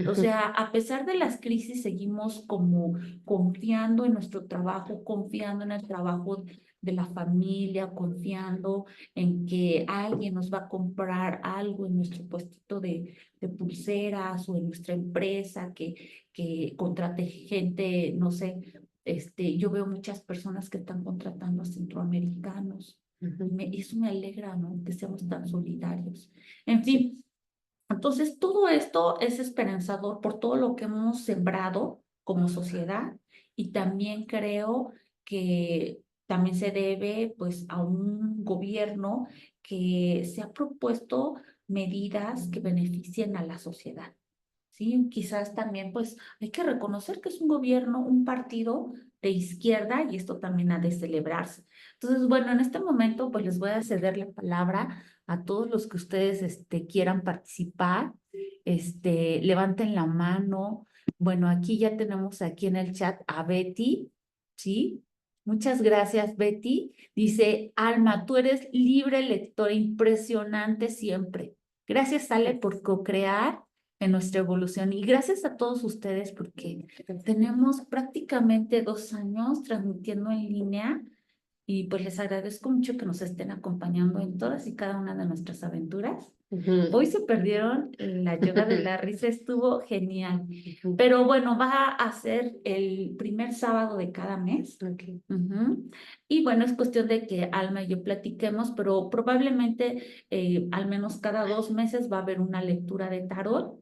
O sea, a pesar de las crisis, seguimos como confiando en nuestro trabajo, confiando en el trabajo de la familia, confiando en que alguien nos va a comprar algo en nuestro puestito de pulseras o en nuestra empresa, que contrate gente, no sé, yo veo muchas personas que están contratando a centroamericanos. Ujú. Eso me alegra, ¿no? Que seamos tan solidarios. En Sí. fin, entonces todo esto es esperanzador por todo lo que hemos sembrado como sociedad y también creo que también se debe pues a un gobierno que se ha propuesto medidas que beneficien a la sociedad. Sí, quizás también pues hay que reconocer que es un gobierno, un partido de izquierda y esto también ha de celebrarse. Entonces, bueno, en este momento pues les voy a ceder la palabra a todos los que ustedes quieran participar. Levanten la mano. Bueno, aquí ya tenemos aquí en el chat a Betty, ¿sí? Muchas gracias, Betty. Dice, Alma, tú eres libre lectora, impresionante siempre. Gracias, Ale, por co-crear en nuestra evolución. Y gracias a todos ustedes porque tenemos prácticamente 2 años transmitiendo en línea y pues les agradezco mucho que nos estén acompañando en todas y cada una de nuestras aventuras. Ujú. Hoy se perdieron la yoga de la risa, estuvo genial. Ujú. Pero bueno, va a ser el primer sábado de cada mes. Ok. Ujú. Y bueno, es cuestión de que Alma y yo platiquemos, pero probablemente al menos cada 2 meses va a haber una lectura de tarot,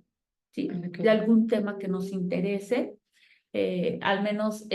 ¿sí? Ok. De algún tema que nos interese. Al menos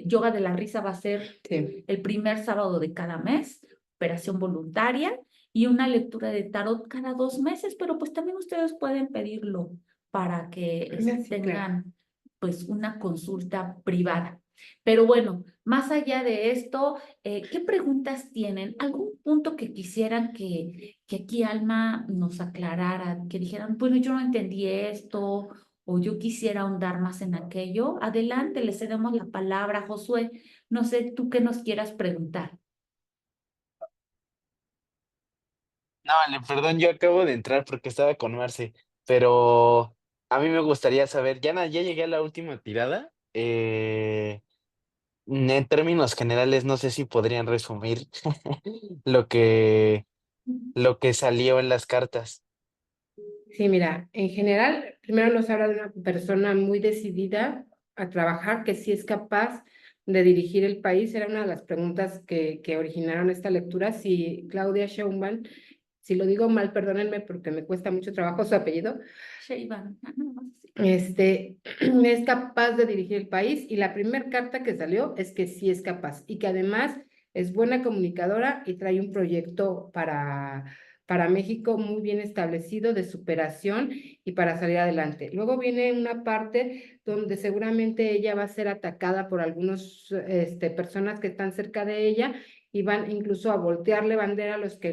yoga de la risa va a ser Sí. el primer sábado de cada mes, operación voluntaria, y una lectura de tarot cada 2 meses, pero pues también ustedes pueden pedirlo para que Ah, sí, claro. tengan pues una consulta privada. Pero bueno, más allá de esto, ¿qué preguntas tienen? ¿Algún punto que quisieran que aquí Alma nos aclarara? Que dijeran, bueno, yo no entendí esto o yo quisiera ahondar más en aquello. Adelante, le cedemos la palabra, Josué. No sé, tú qué nos quieras preguntar. No, vale, perdón, yo acabo de entrar porque estaba con Marce, pero a mí me gustaría saber, ya llegué a la última tirada. En términos generales, no sé si podrían resumir lo que, lo que salió en las cartas. Sí, mira, en general, primero nos habla de una persona muy decidida a trabajar, que sí es capaz de dirigir el país. Era una de las preguntas que originaron esta lectura. Si Claudia Sheinbaum, si lo digo mal, perdónenme porque me cuesta mucho trabajo su apellido, Sheinbaum, no, no, sí. es capaz de dirigir el país, y la primera carta que salió es que sí es capaz y que además es buena comunicadora y trae un proyecto para México muy bien establecido de superación y para salir adelante. Luego viene una parte donde seguramente ella va a ser atacada por algunas personas que están cerca de ella y van incluso a voltearle bandera a los que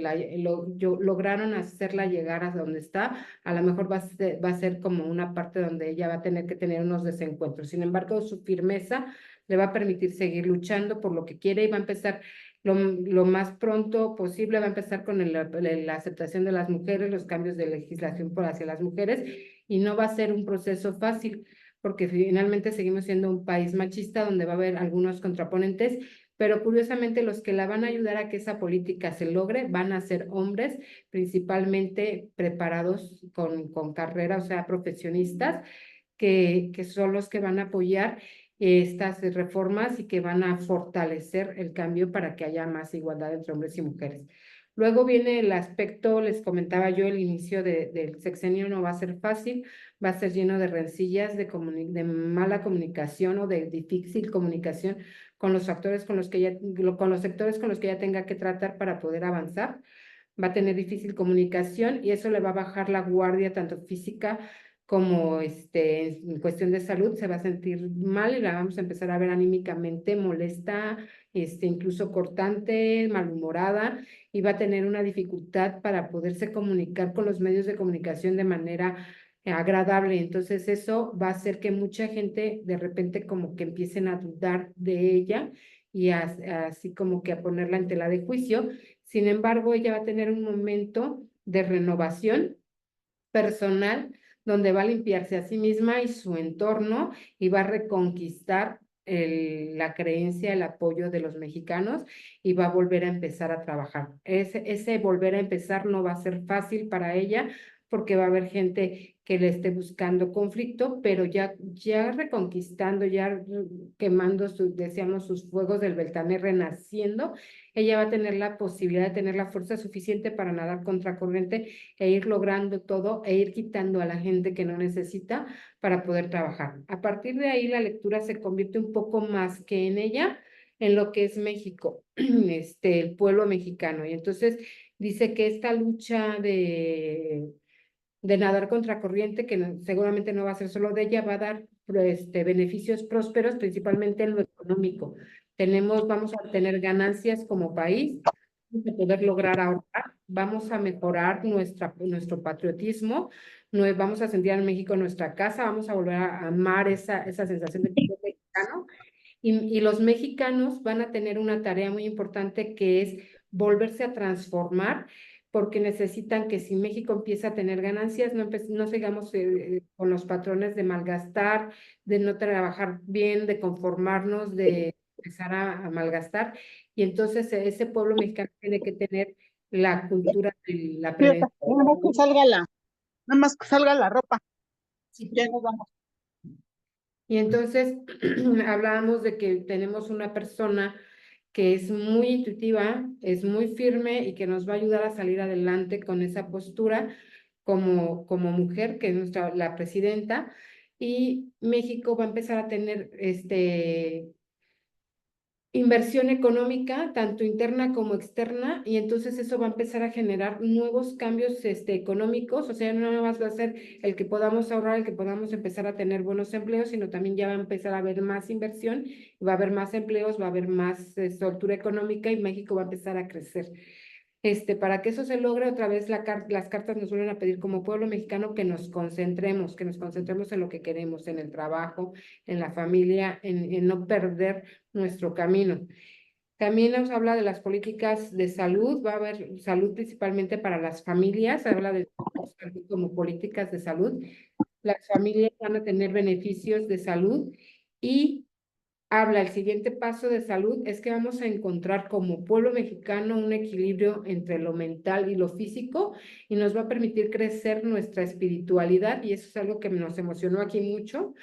lograron hacerla llegar a donde está. A lo mejor va a ser como una parte donde ella va a tener que tener unos desencuentros. Sin embargo, su firmeza le va a permitir seguir luchando por lo que quiere y va a empezar lo más pronto posible, va a empezar con la aceptación de las mujeres, los cambios de legislación por hacia las mujeres, y no va a ser un proceso fácil, porque finalmente seguimos siendo un país machista donde va a haber algunos contraponentes, pero curiosamente los que la van a ayudar a que esa política se logre van a ser hombres, principalmente preparados con carrera, o sea, profesionistas, que son los que van a apoyar estas reformas y que van a fortalecer el cambio para que haya más igualdad entre hombres y mujeres. Luego viene el aspecto, les comentaba yo, el inicio del sexenio no va a ser fácil, va a ser lleno de rencillas, de mala comunicación o de difícil comunicación con los actores con los que con los sectores con los que ella tenga que tratar para poder avanzar. Va a tener difícil comunicación y eso le va a bajar la guardia tanto física como en cuestión de salud. Se va a sentir mal y la vamos a empezar a ver anímicamente molesta, incluso cortante, malhumorada, y va a tener una dificultad para poderse comunicar con los medios de comunicación de manera agradable. Entonces eso va a hacer que mucha gente de repente como que empiecen a dudar de ella y así como que a ponerla en tela de juicio. Sin embargo, ella va a tener un momento de renovación personal donde va a limpiarse a sí misma y su entorno y va a reconquistar la creencia, el apoyo de los mexicanos, y va a volver a empezar a trabajar. Ese volver a empezar no va a ser fácil para ella porque va a haber gente que le esté buscando conflicto, pero ya reconquistando, ya quemando, decíamos, sus fuegos del Beltane, renaciendo, ella va a tener la posibilidad de tener la fuerza suficiente para nadar contracorriente e ir logrando todo e ir quitando a la gente que no necesita para poder trabajar. A partir de ahí la lectura se convierte un poco más que en ella, en lo que es México, el pueblo mexicano. Y entonces dice que esta lucha de nadar contracorriente, que seguramente no va a ser solo de ella, va a dar beneficios prósperos, principalmente en lo económico. Vamos a tener ganancias como país, vamos a poder lograr ahorrar, vamos a mejorar nuestro patriotismo, vamos a sentir en México nuestra casa, vamos a volver a amar esa sensación de que soy mexicano, y los mexicanos van a tener una tarea muy importante que es volverse a transformar, porque necesitan que si México empieza a tener ganancias, no sigamos con los patrones de malgastar, de no trabajar bien, de conformarnos, de empezar a malgastar. Y entonces ese pueblo mexicano tiene que tener la cultura de la Fíjate, prevención. nada más que salga la ropa. Ya nos vamos. Y entonces hablábamos de que tenemos una persona que es muy intuitiva, es muy firme y que nos va a ayudar a salir adelante con esa postura como mujer, que es la presidenta, y México va a empezar a tener inversión económica, tanto interna como externa, y entonces eso va a empezar a generar nuevos cambios económicos. O sea, no nada más va a ser el que podamos ahorrar, el que podamos empezar a tener buenos empleos, sino también ya va a empezar a haber más inversión, va a haber más empleos, va a haber más soltura económica y México va a empezar a crecer. Para que eso se logre, otra vez las cartas nos vuelven a pedir como pueblo mexicano que nos concentremos en lo que queremos, en el trabajo, en la familia, en no perder nuestro camino. También nos habla de las políticas de salud, va a haber salud principalmente para las familias, habla de salud como políticas de salud. Las familias van a tener beneficios de salud y habla, el siguiente paso de salud es que vamos a encontrar como pueblo mexicano un equilibrio entre lo mental y lo físico y nos va a permitir crecer nuestra espiritualidad y eso es algo que nos emocionó aquí mucho.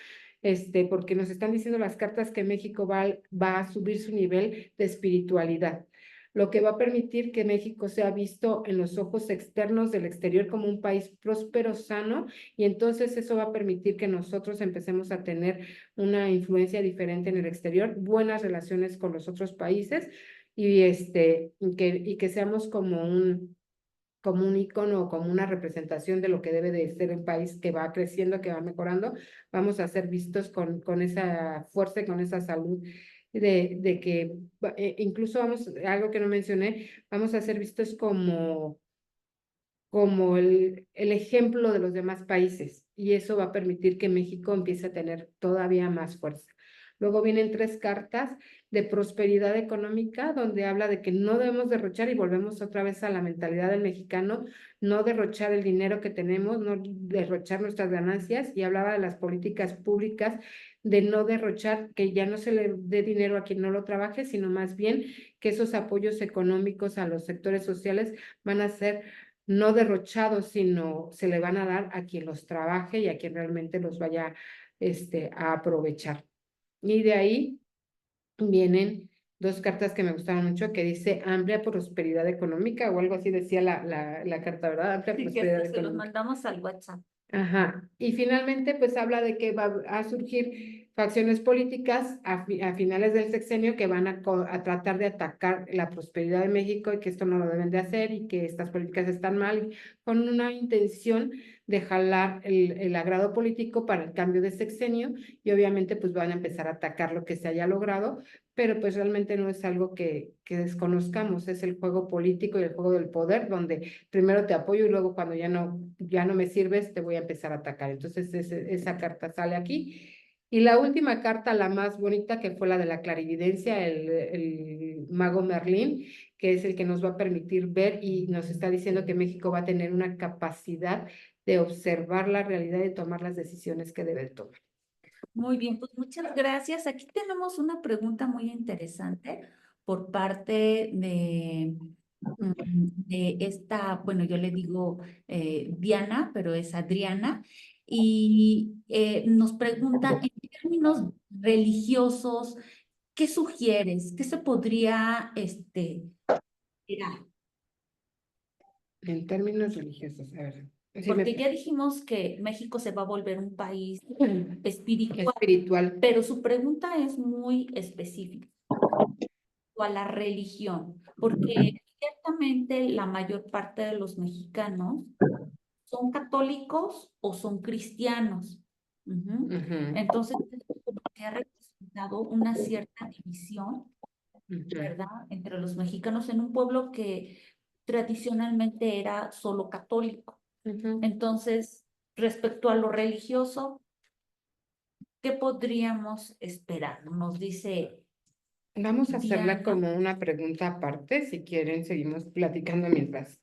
Porque nos están diciendo las cartas que México va a subir su nivel de espiritualidad, lo que va a permitir que México sea visto en los ojos externos del exterior como un país próspero, sano, y entonces eso va a permitir que nosotros empecemos a tener una influencia diferente en el exterior, buenas relaciones con los otros países y que seamos como un icono, como una representación de lo que debe de ser un país que va creciendo, que va mejorando, vamos a ser vistos con esa fuerza y con esa salud de que incluso algo que no mencioné, vamos a ser vistos como el ejemplo de los demás países y eso va a permitir que México empiece a tener todavía más fuerza. Luego vienen 3 cartas de prosperidad económica, donde habla de que no debemos derrochar y volvemos otra vez a la mentalidad del mexicano, no derrochar el dinero que tenemos, no derrochar nuestras ganancias y hablaba de las políticas públicas, de no derrochar, que ya no se le dé dinero a quien no lo trabaje, sino más bien que esos apoyos económicos a los sectores sociales van a ser no derrochados, sino se le van a dar a quien los trabaje y a quien realmente los vaya a aprovechar. Y de ahí vienen 2 cartas que me gustaron mucho, que dice amplia prosperidad económica, o algo así decía la carta, ¿verdad? Amplia Sí, que prosperidad hasta se los económica. mandamos al WhatsApp. Ajá. Y finalmente, pues habla de que va a surgir facciones políticas a finales del sexenio que van a tratar de atacar la prosperidad de México y que esto no lo deben de hacer y que estas políticas están mal, con una intención de jalar el agrado político para el cambio de sexenio y obviamente pues van a empezar a atacar lo que se haya logrado, pero pues realmente no es algo que desconozcamos, es el juego político y el juego del poder donde primero te apoyo y luego cuando ya no me sirves, te voy a empezar a atacar. Entonces, esa carta sale aquí. Y la última carta, la más bonita, que fue la de la clarividencia, el mago Merlín, que es el que nos va a permitir ver y nos está diciendo que México va a tener una capacidad de observar la realidad y tomar las decisiones que debe tomar. Muy bien, pues muchas gracias. Aquí tenemos una pregunta muy interesante por parte de esta, bueno, yo le digo Diana, pero es Adriana, y nos pregunta en términos religiosos, ¿qué sugieres? ¿Qué se podría esperar? En términos religiosos, a ver. Porque ya dijimos que México se va a volver un país espiritual, espiritual. pero su pregunta es muy específica a la religión, porque ciertamente la mayor parte de los mexicanos son católicos o son cristianos. Entonces, como que ha representado una cierta división, ¿verdad?, entre los mexicanos en un pueblo que tradicionalmente era solo católico. Entonces, respecto a lo religioso, ¿qué podríamos esperar? Nos dice Vamos a hacerla Diana. como una pregunta aparte. Si quieren, seguimos platicando mientras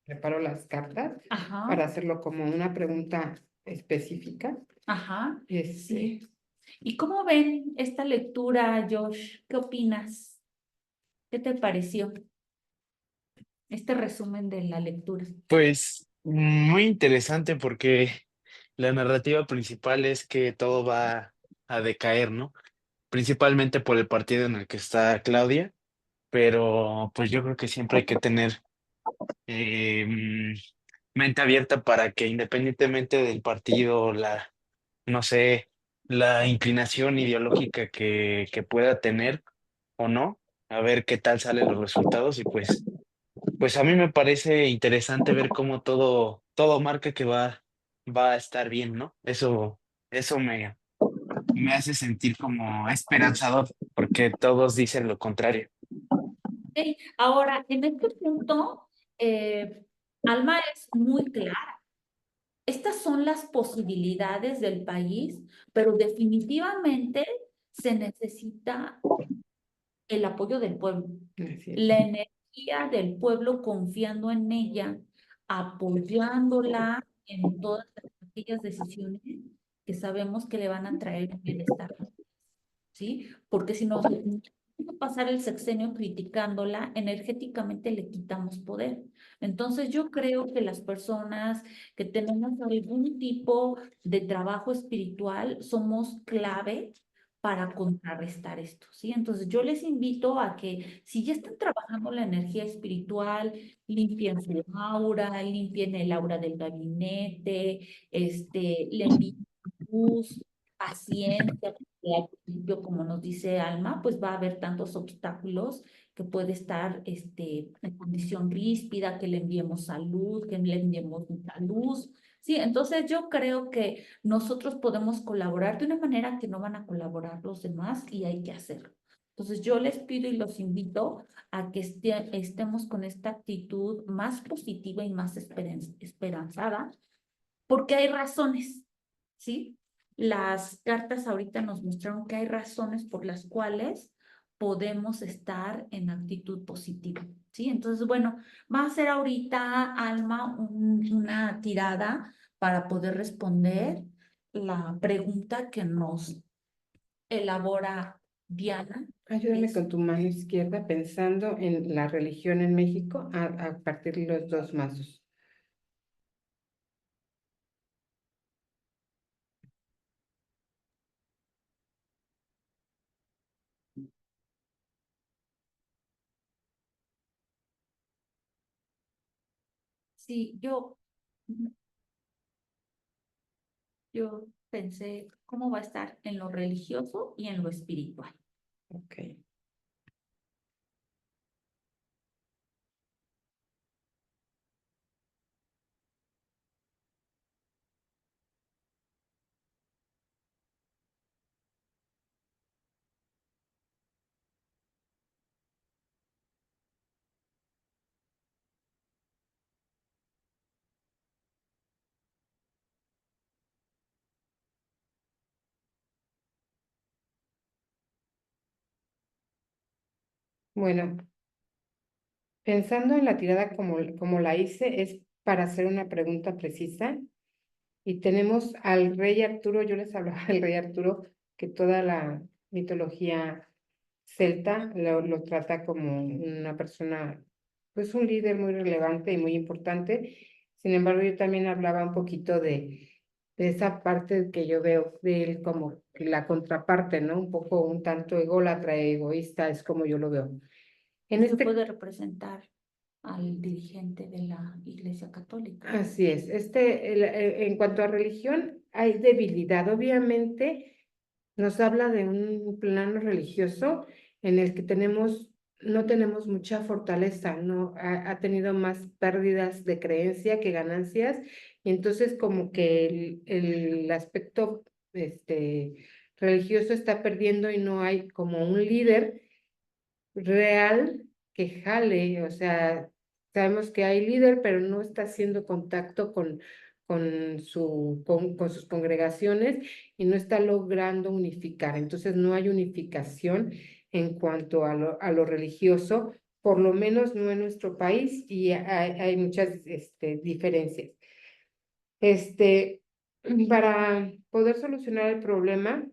preparo las cartas Ajá, para hacerlo como una pregunta específica. ajá, Sí. ¿Y cómo ven esta lectura, Josh? ¿Qué opinas? ¿Qué te pareció este resumen de la lectura? Pues muy interesante porque la narrativa principal es que todo va a decaer, ¿no? Principalmente por el partido en el que está Claudia, pero pues yo creo que siempre hay que tener mente abierta para que independientemente del partido, no sé, la inclinación ideológica que pueda tener o no, a ver qué tal salen los resultados y pues a mí me parece interesante ver cómo todo marca que va a estar bien, ¿no? Eso me hace sentir como esperanzador, porque todos dicen lo contrario. Ok, ahora, en este punto, Alma es muy clara. Estas son las posibilidades del país, pero definitivamente se necesita el apoyo del pueblo, Así es. la energía del pueblo confiando en ella, apoyándola en todas aquellas decisiones que sabemos que le van a traer bienestar. ¿sí? Porque si nos pasar el sexenio criticándola, energéticamente le quitamos poder. Entonces yo creo que las personas que tenemos algún tipo de trabajo espiritual somos clave para contrarrestar esto, ¿sí? Entonces yo les invito a que si ya están trabajando la energía espiritual, limpien su aura, limpien el aura del gabinete, le envíen luz, paciencia, que al principio, como nos dice Alma, pues va a haber tantos obstáculos que puede estar en condición ríspida, que le enviemos salud, que le enviemos mucha luz. Sí, entonces yo creo que nosotros podemos colaborar de una manera que no van a colaborar los demás y hay que hacerlo. Entonces yo les pido y los invito a que estemos con esta actitud más positiva y más esperanzada, porque hay razones, ¿sí? Las cartas ahorita nos mostraron que hay razones por las cuales podemos estar en actitud positiva, ¿sí? Entonces, bueno, va a ser ahorita, Alma, una tirada para poder responder la pregunta que nos elabora Diana. Ayúdame con tu mano izquierda pensando en la religión en México a partir de los dos mazos. Sí, yo pensé cómo va a estar en lo religioso y en lo espiritual. Ok. Bueno, pensando en la tirada como la hice, es para hacer una pregunta precisa. Y tenemos al rey Arturo, yo les hablaba del rey Arturo, que toda la mitología celta lo trata como una persona, pues un líder muy relevante y muy importante. Sin embargo, yo también hablaba un poquito de esa parte que yo veo de él como la contraparte, ¿no? Un poco, un tanto ególatra, egoísta, es como yo lo veo. En Eso este puede representar al dirigente de la Iglesia Católica. Así es. En cuanto a religión, hay debilidad. Obviamente, nos habla de un plano religioso en el que no tenemos mucha fortaleza, ¿no? Ha tenido más pérdidas de creencia que ganancias, y entonces como que el aspecto religioso está perdiendo y no hay como un líder real que jale, o sea, sabemos que hay líder, pero no está haciendo contacto con sus congregaciones y no está logrando unificar. Entonces no hay unificación en cuanto a lo religioso, por lo menos no en nuestro país, y hay muchas diferencias. Este, para poder solucionar el problema,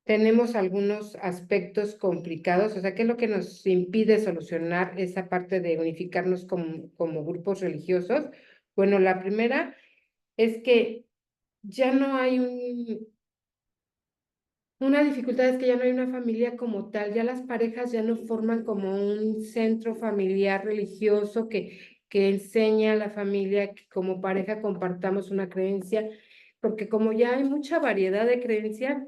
tenemos algunos aspectos complicados, o sea, ¿qué es lo que nos impide solucionar esa parte de unificarnos como grupos religiosos? Bueno, la primera es que ya no hay una dificultad es que ya no hay una familia como tal, ya las parejas ya no forman como un centro familiar religioso que enseña a la familia que como pareja compartamos una creencia, porque como ya hay mucha variedad de creencias,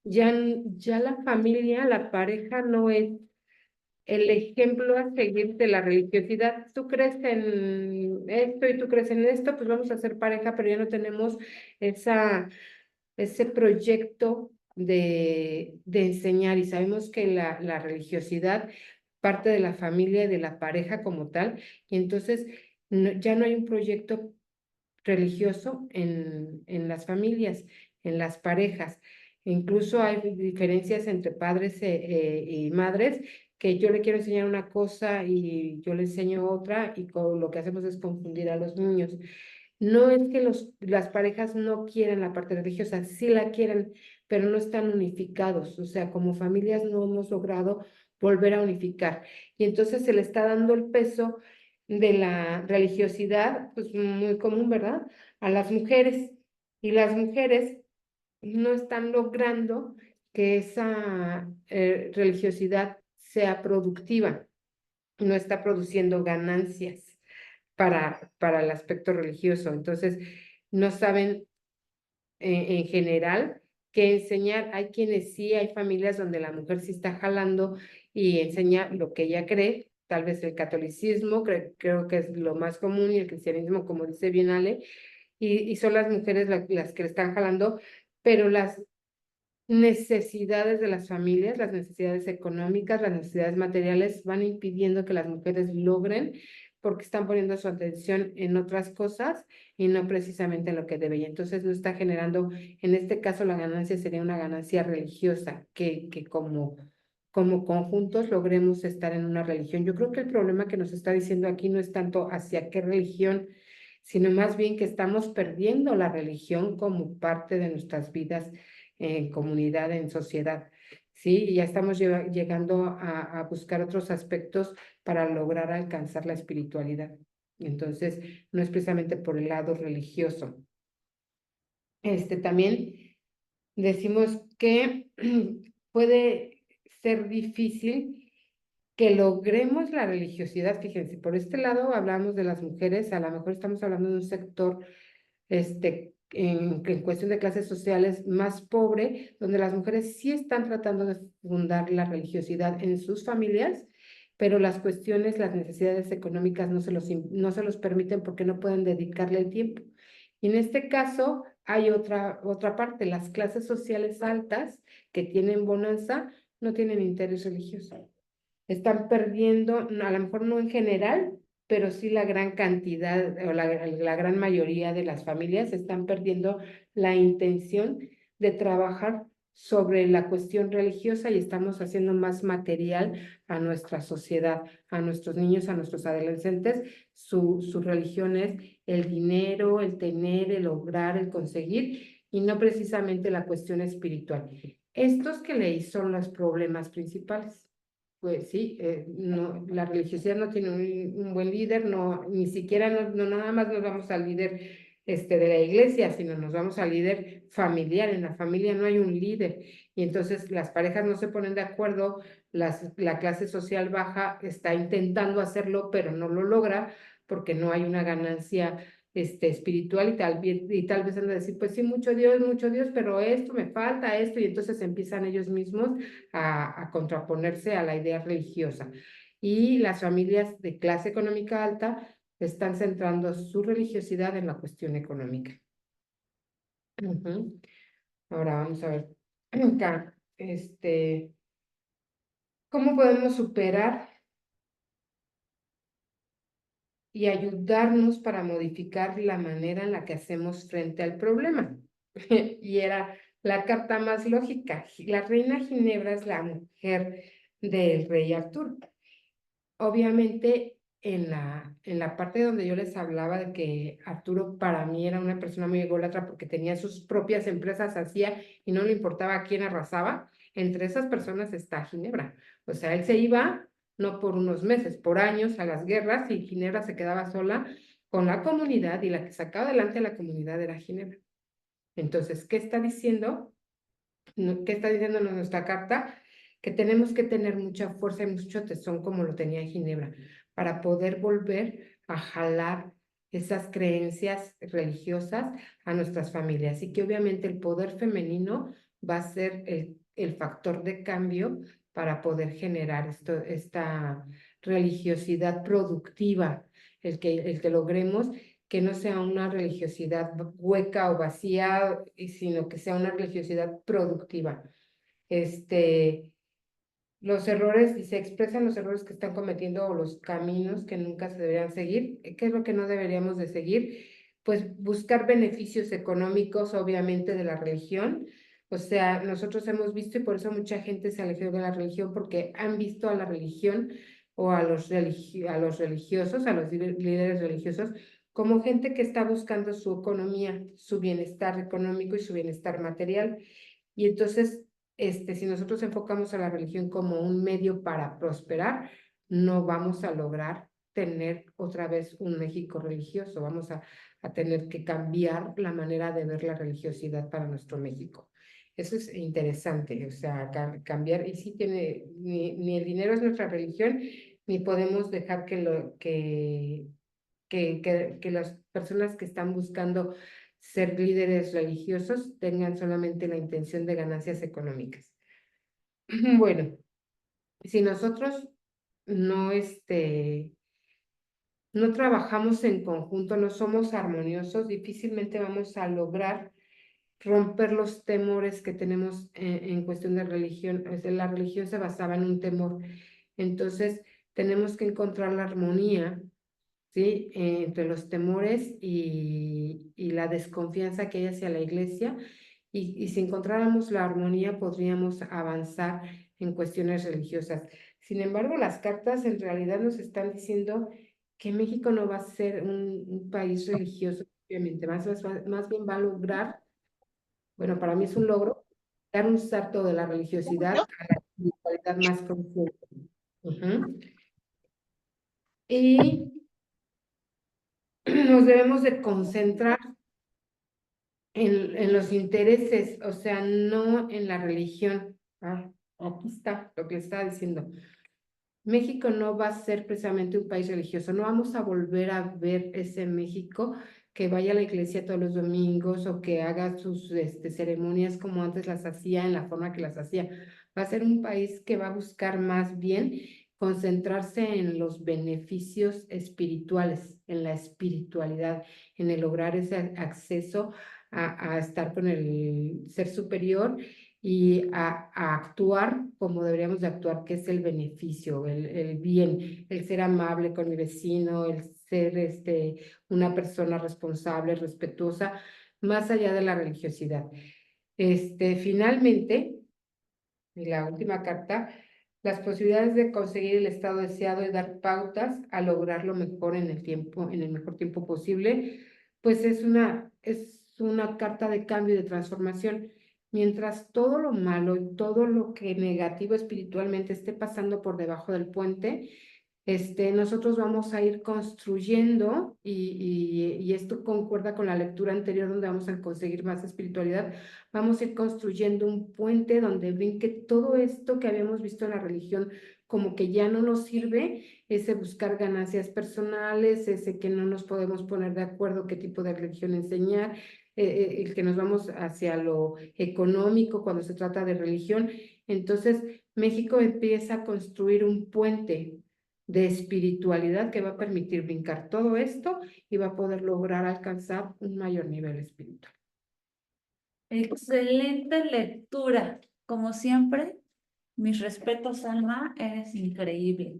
ya la familia, la pareja no es el ejemplo a seguir de la religiosidad. Tú crees en esto y tú crees en esto, pues vamos a ser pareja, pero ya no tenemos ese proyecto de enseñar, y sabemos que la religiosidad parte de la familia y de la pareja como tal, y entonces ya no hay un proyecto religioso en las familias, en las parejas. Incluso hay diferencias entre padres y madres, que yo le quiero enseñar una cosa y yo le enseño otra, y lo que hacemos es confundir a los niños. No es que las parejas no quieren la parte religiosa, sí la quieren, pero no están unificados, o sea, como familias no hemos logrado volver a unificar. Y entonces se le está dando el peso de la religiosidad, pues muy común, ¿verdad? A las mujeres. Y las mujeres no están logrando que esa religiosidad sea productiva, no está produciendo ganancias para el aspecto religioso. Entonces, no saben en general qué enseñar. Hay quienes sí, hay familias donde la mujer sí está jalando y enseña lo que ella cree, tal vez el catolicismo, creo que es lo más común, y el cristianismo, como dice bien Ale, y son las mujeres las que le están jalando, pero las necesidades de las familias, las necesidades económicas, las necesidades materiales van impidiendo que las mujeres logren, porque están poniendo su atención en otras cosas y no precisamente en lo que debe. Y entonces no está generando, en este caso la ganancia sería una ganancia religiosa, que como conjuntos logremos estar en una religión. Yo creo que el problema que nos está diciendo aquí no es tanto hacia qué religión, sino más bien que estamos perdiendo la religión como parte de nuestras vidas en comunidad, en sociedad. Sí, y ya estamos llegando a buscar otros aspectos para lograr alcanzar la espiritualidad. Entonces, no es precisamente por el lado religioso. También decimos que puede ser difícil que logremos la religiosidad. Fíjense, por este lado hablamos de las mujeres, a lo mejor estamos hablando de un sector en cuestión de clases sociales más pobre, donde las mujeres sí están tratando de fundar la religiosidad en sus familias, pero las cuestiones, las necesidades económicas no se los permiten porque no pueden dedicarle el tiempo. Y en este caso hay otra parte, las clases sociales altas que tienen bonanza no tienen interés religioso. Están perdiendo, a lo mejor no en general, pero sí la gran cantidad o la gran mayoría de las familias están perdiendo la intención de trabajar sobre la cuestión religiosa y estamos haciendo más material a nuestra sociedad, a nuestros niños, a nuestros adolescentes. Su religión es el dinero, el tener, el lograr, el conseguir y no precisamente la cuestión espiritual. Estos que leí son los problemas principales. Pues sí, no, la religiosidad no tiene un buen líder, no, ni siquiera no nada más nos vamos al líder de la iglesia, sino nos vamos al líder familiar. En la familia no hay un líder y entonces las parejas no se ponen de acuerdo, la clase social baja está intentando hacerlo, pero no lo logra porque no hay una ganancia espiritual y tal vez han de decir, pues sí, mucho Dios, pero esto me falta, esto, y entonces empiezan ellos mismos a contraponerse a la idea religiosa. Y las familias de clase económica alta están centrando su religiosidad en la cuestión económica. Ahora vamos a ver acá, ¿cómo podemos superar y ayudarnos para modificar la manera en la que hacemos frente al problema? Y era la carta más lógica. La reina Ginebra es la mujer del rey Arturo. Obviamente, en la parte donde yo les hablaba de que Arturo para mí era una persona muy ególatra porque tenía sus propias empresas, hacía y no le importaba a quién arrasaba, entre esas personas está Ginebra. O sea, él se iba no por unos meses, por años a las guerras y Ginebra se quedaba sola con la comunidad y la que sacaba adelante a la comunidad era Ginebra. Entonces, ¿qué está diciendo? ¿Qué está diciéndonos nuestra carta? Que tenemos que tener mucha fuerza y mucho tesón como lo tenía Ginebra para poder volver a jalar esas creencias religiosas a nuestras familias y que obviamente el poder femenino va a ser el factor de cambio para poder generar esta religiosidad productiva, el que logremos que no sea una religiosidad hueca o vacía, sino que sea una religiosidad productiva. Los errores, y se expresan los errores que están cometiendo o los caminos que nunca se deberían seguir. ¿Qué es lo que no deberíamos de seguir? Pues buscar beneficios económicos, obviamente, de la religión. O sea, nosotros hemos visto, y por eso mucha gente se alejó de la religión, porque han visto a la religión o a los religiosos, a los líderes religiosos, como gente que está buscando su economía, su bienestar económico y su bienestar material. Y entonces, si nosotros enfocamos a la religión como un medio para prosperar, no vamos a lograr tener otra vez un México religioso, vamos a tener que cambiar la manera de ver la religiosidad para nuestro México. Eso es interesante, o sea, cambiar, y sí tiene, ni el dinero es nuestra religión, ni podemos dejar que las personas que están buscando ser líderes religiosos tengan solamente la intención de ganancias económicas. Bueno, si nosotros no, no trabajamos en conjunto, no somos armoniosos, difícilmente vamos a lograr romper los temores que tenemos en cuestión de religión. O sea, la religión se basaba en un temor. Entonces, tenemos que encontrar la armonía, ¿sí? Entre los temores y la desconfianza que hay hacia la iglesia. Y si encontráramos la armonía, podríamos avanzar en cuestiones religiosas. Sin embargo, las cartas en realidad nos están diciendo que México no va a ser un país religioso, obviamente, más bien va a lograr, bueno, para mí es un logro, dar un salto de la religiosidad a la espiritualidad más consciente. Ujú. Y nos debemos de concentrar en los intereses, o sea, no en la religión. Ah, aquí está lo que le estaba diciendo. México no va a ser precisamente un país religioso, no vamos a volver a ver ese México que vaya a la iglesia todos los domingos o que haga sus ceremonias como antes las hacía, en la forma que las hacía. Va a ser un país que va a buscar más bien concentrarse en los beneficios espirituales, en la espiritualidad, en el lograr ese acceso a estar con el ser superior y a actuar como deberíamos de actuar, que es el beneficio, el bien, el ser amable con mi vecino, el ser una persona responsable, respetuosa, más allá de la religiosidad. Finalmente, y la última carta, las posibilidades de conseguir el estado deseado y dar pautas a lograrlo mejor en el tiempo, en el mejor tiempo posible, pues es una carta de cambio y de transformación. Mientras todo lo malo y todo lo que negativo espiritualmente esté pasando por debajo del puente, nosotros vamos a ir construyendo, y esto concuerda con la lectura anterior donde vamos a conseguir más espiritualidad, vamos a ir construyendo un puente donde brinque todo esto que habíamos visto en la religión como que ya no nos sirve, ese buscar ganancias personales, ese que no nos podemos poner de acuerdo qué tipo de religión enseñar, el que nos vamos hacia lo económico cuando se trata de religión. Entonces, México empieza a construir un puente de espiritualidad que va a permitir brincar todo esto y va a poder lograr alcanzar un mayor nivel espiritual. Excelente lectura. Como siempre, mis respetos, Alma, eres increíble.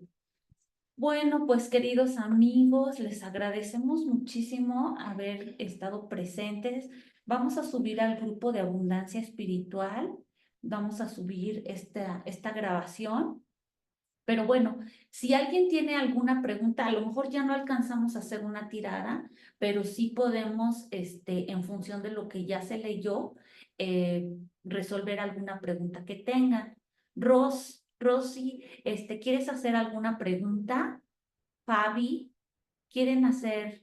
Bueno, pues queridos amigos, les agradecemos muchísimo haber estado presentes. Vamos a subir al grupo de Abundancia Espiritual. Vamos a subir esta grabación. Pero bueno, si alguien tiene alguna pregunta, a lo mejor ya no alcanzamos a hacer una tirada, pero sí podemos, en función de lo que ya se leyó, resolver alguna pregunta que tengan. Rosy, ¿quieres hacer alguna pregunta? Fabi, ¿quieren hacer,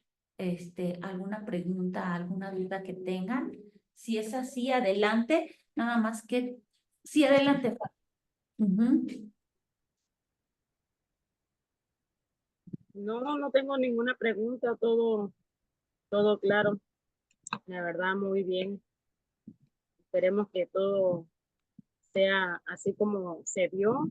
alguna pregunta, alguna duda que tengan? Si es así, adelante. Nada más que, sí, adelante, Fabi. Ujú. No, no tengo ninguna pregunta, todo claro. La verdad, muy bien. Esperemos que todo sea así como se vio.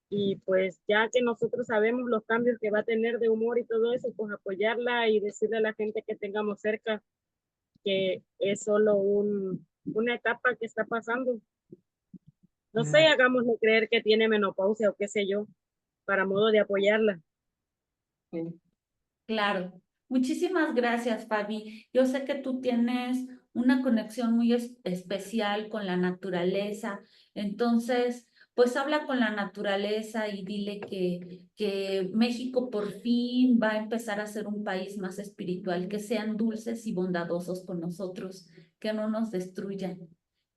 Y pues ya que nosotros sabemos los cambios que va a tener de humor y todo eso, pues apoyarla y decirle a la gente que tengamos cerca que es solo una etapa que está pasando. No sé, hagámosle creer que tiene menopausia o qué sé yo, para modo de apoyarla. Claro. Muchísimas gracias, Fabi. Yo sé que tú tienes una conexión muy especial con la naturaleza. Entonces, pues habla con la naturaleza y dile que México por fin va a empezar a ser un país más espiritual, que sean dulces y bondadosos con nosotros, que no nos destruyan.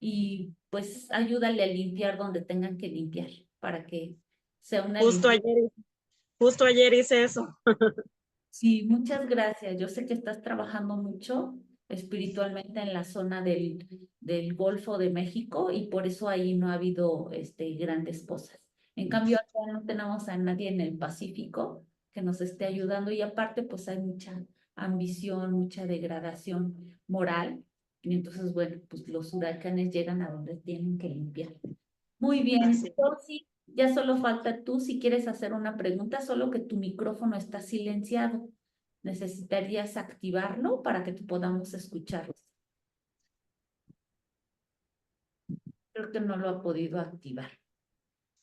y pues ayúdale a limpiar donde tengan que limpiar para que sea una Justo ayer hice eso. Sí, muchas gracias. Yo sé que estás trabajando mucho espiritualmente en la zona del Golfo de México y por eso ahí no ha habido grandes cosas. En cambio, acá no tenemos a nadie en el Pacífico que nos esté ayudando y aparte pues hay mucha ambición, mucha degradación moral y entonces bueno, pues los huracanes llegan a donde tienen que limpiar. Muy bien, Así. Rosy, ya solo falta tú si quieres hacer una pregunta, solo que tu micrófono está silenciado. Necesitarías activarlo para que te podamos escuchar. Creo que no lo ha podido activar.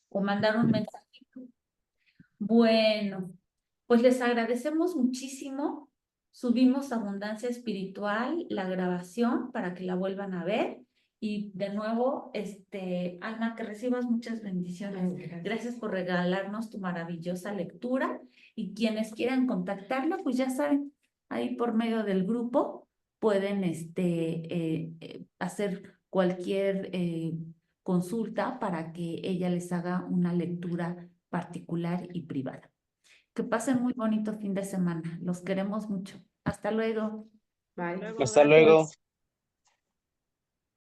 O mandar un mensajito. Bueno, pues les agradecemos muchísimo. Subimos Abundancia Espiritual, la grabación, para que la vuelvan a ver. Y de nuevo, Alma, que recibas muchas bendiciones. Gracias por regalarnos tu maravillosa lectura. Y quienes quieran contactarla, pues ya saben, ahí por medio del grupo pueden hacer cualquier consulta para que ella les haga una lectura particular y privada. Que pasen muy bonito fin de semana. Los queremos mucho. Hasta luego. Bye. Luego, Hasta luego. gracias.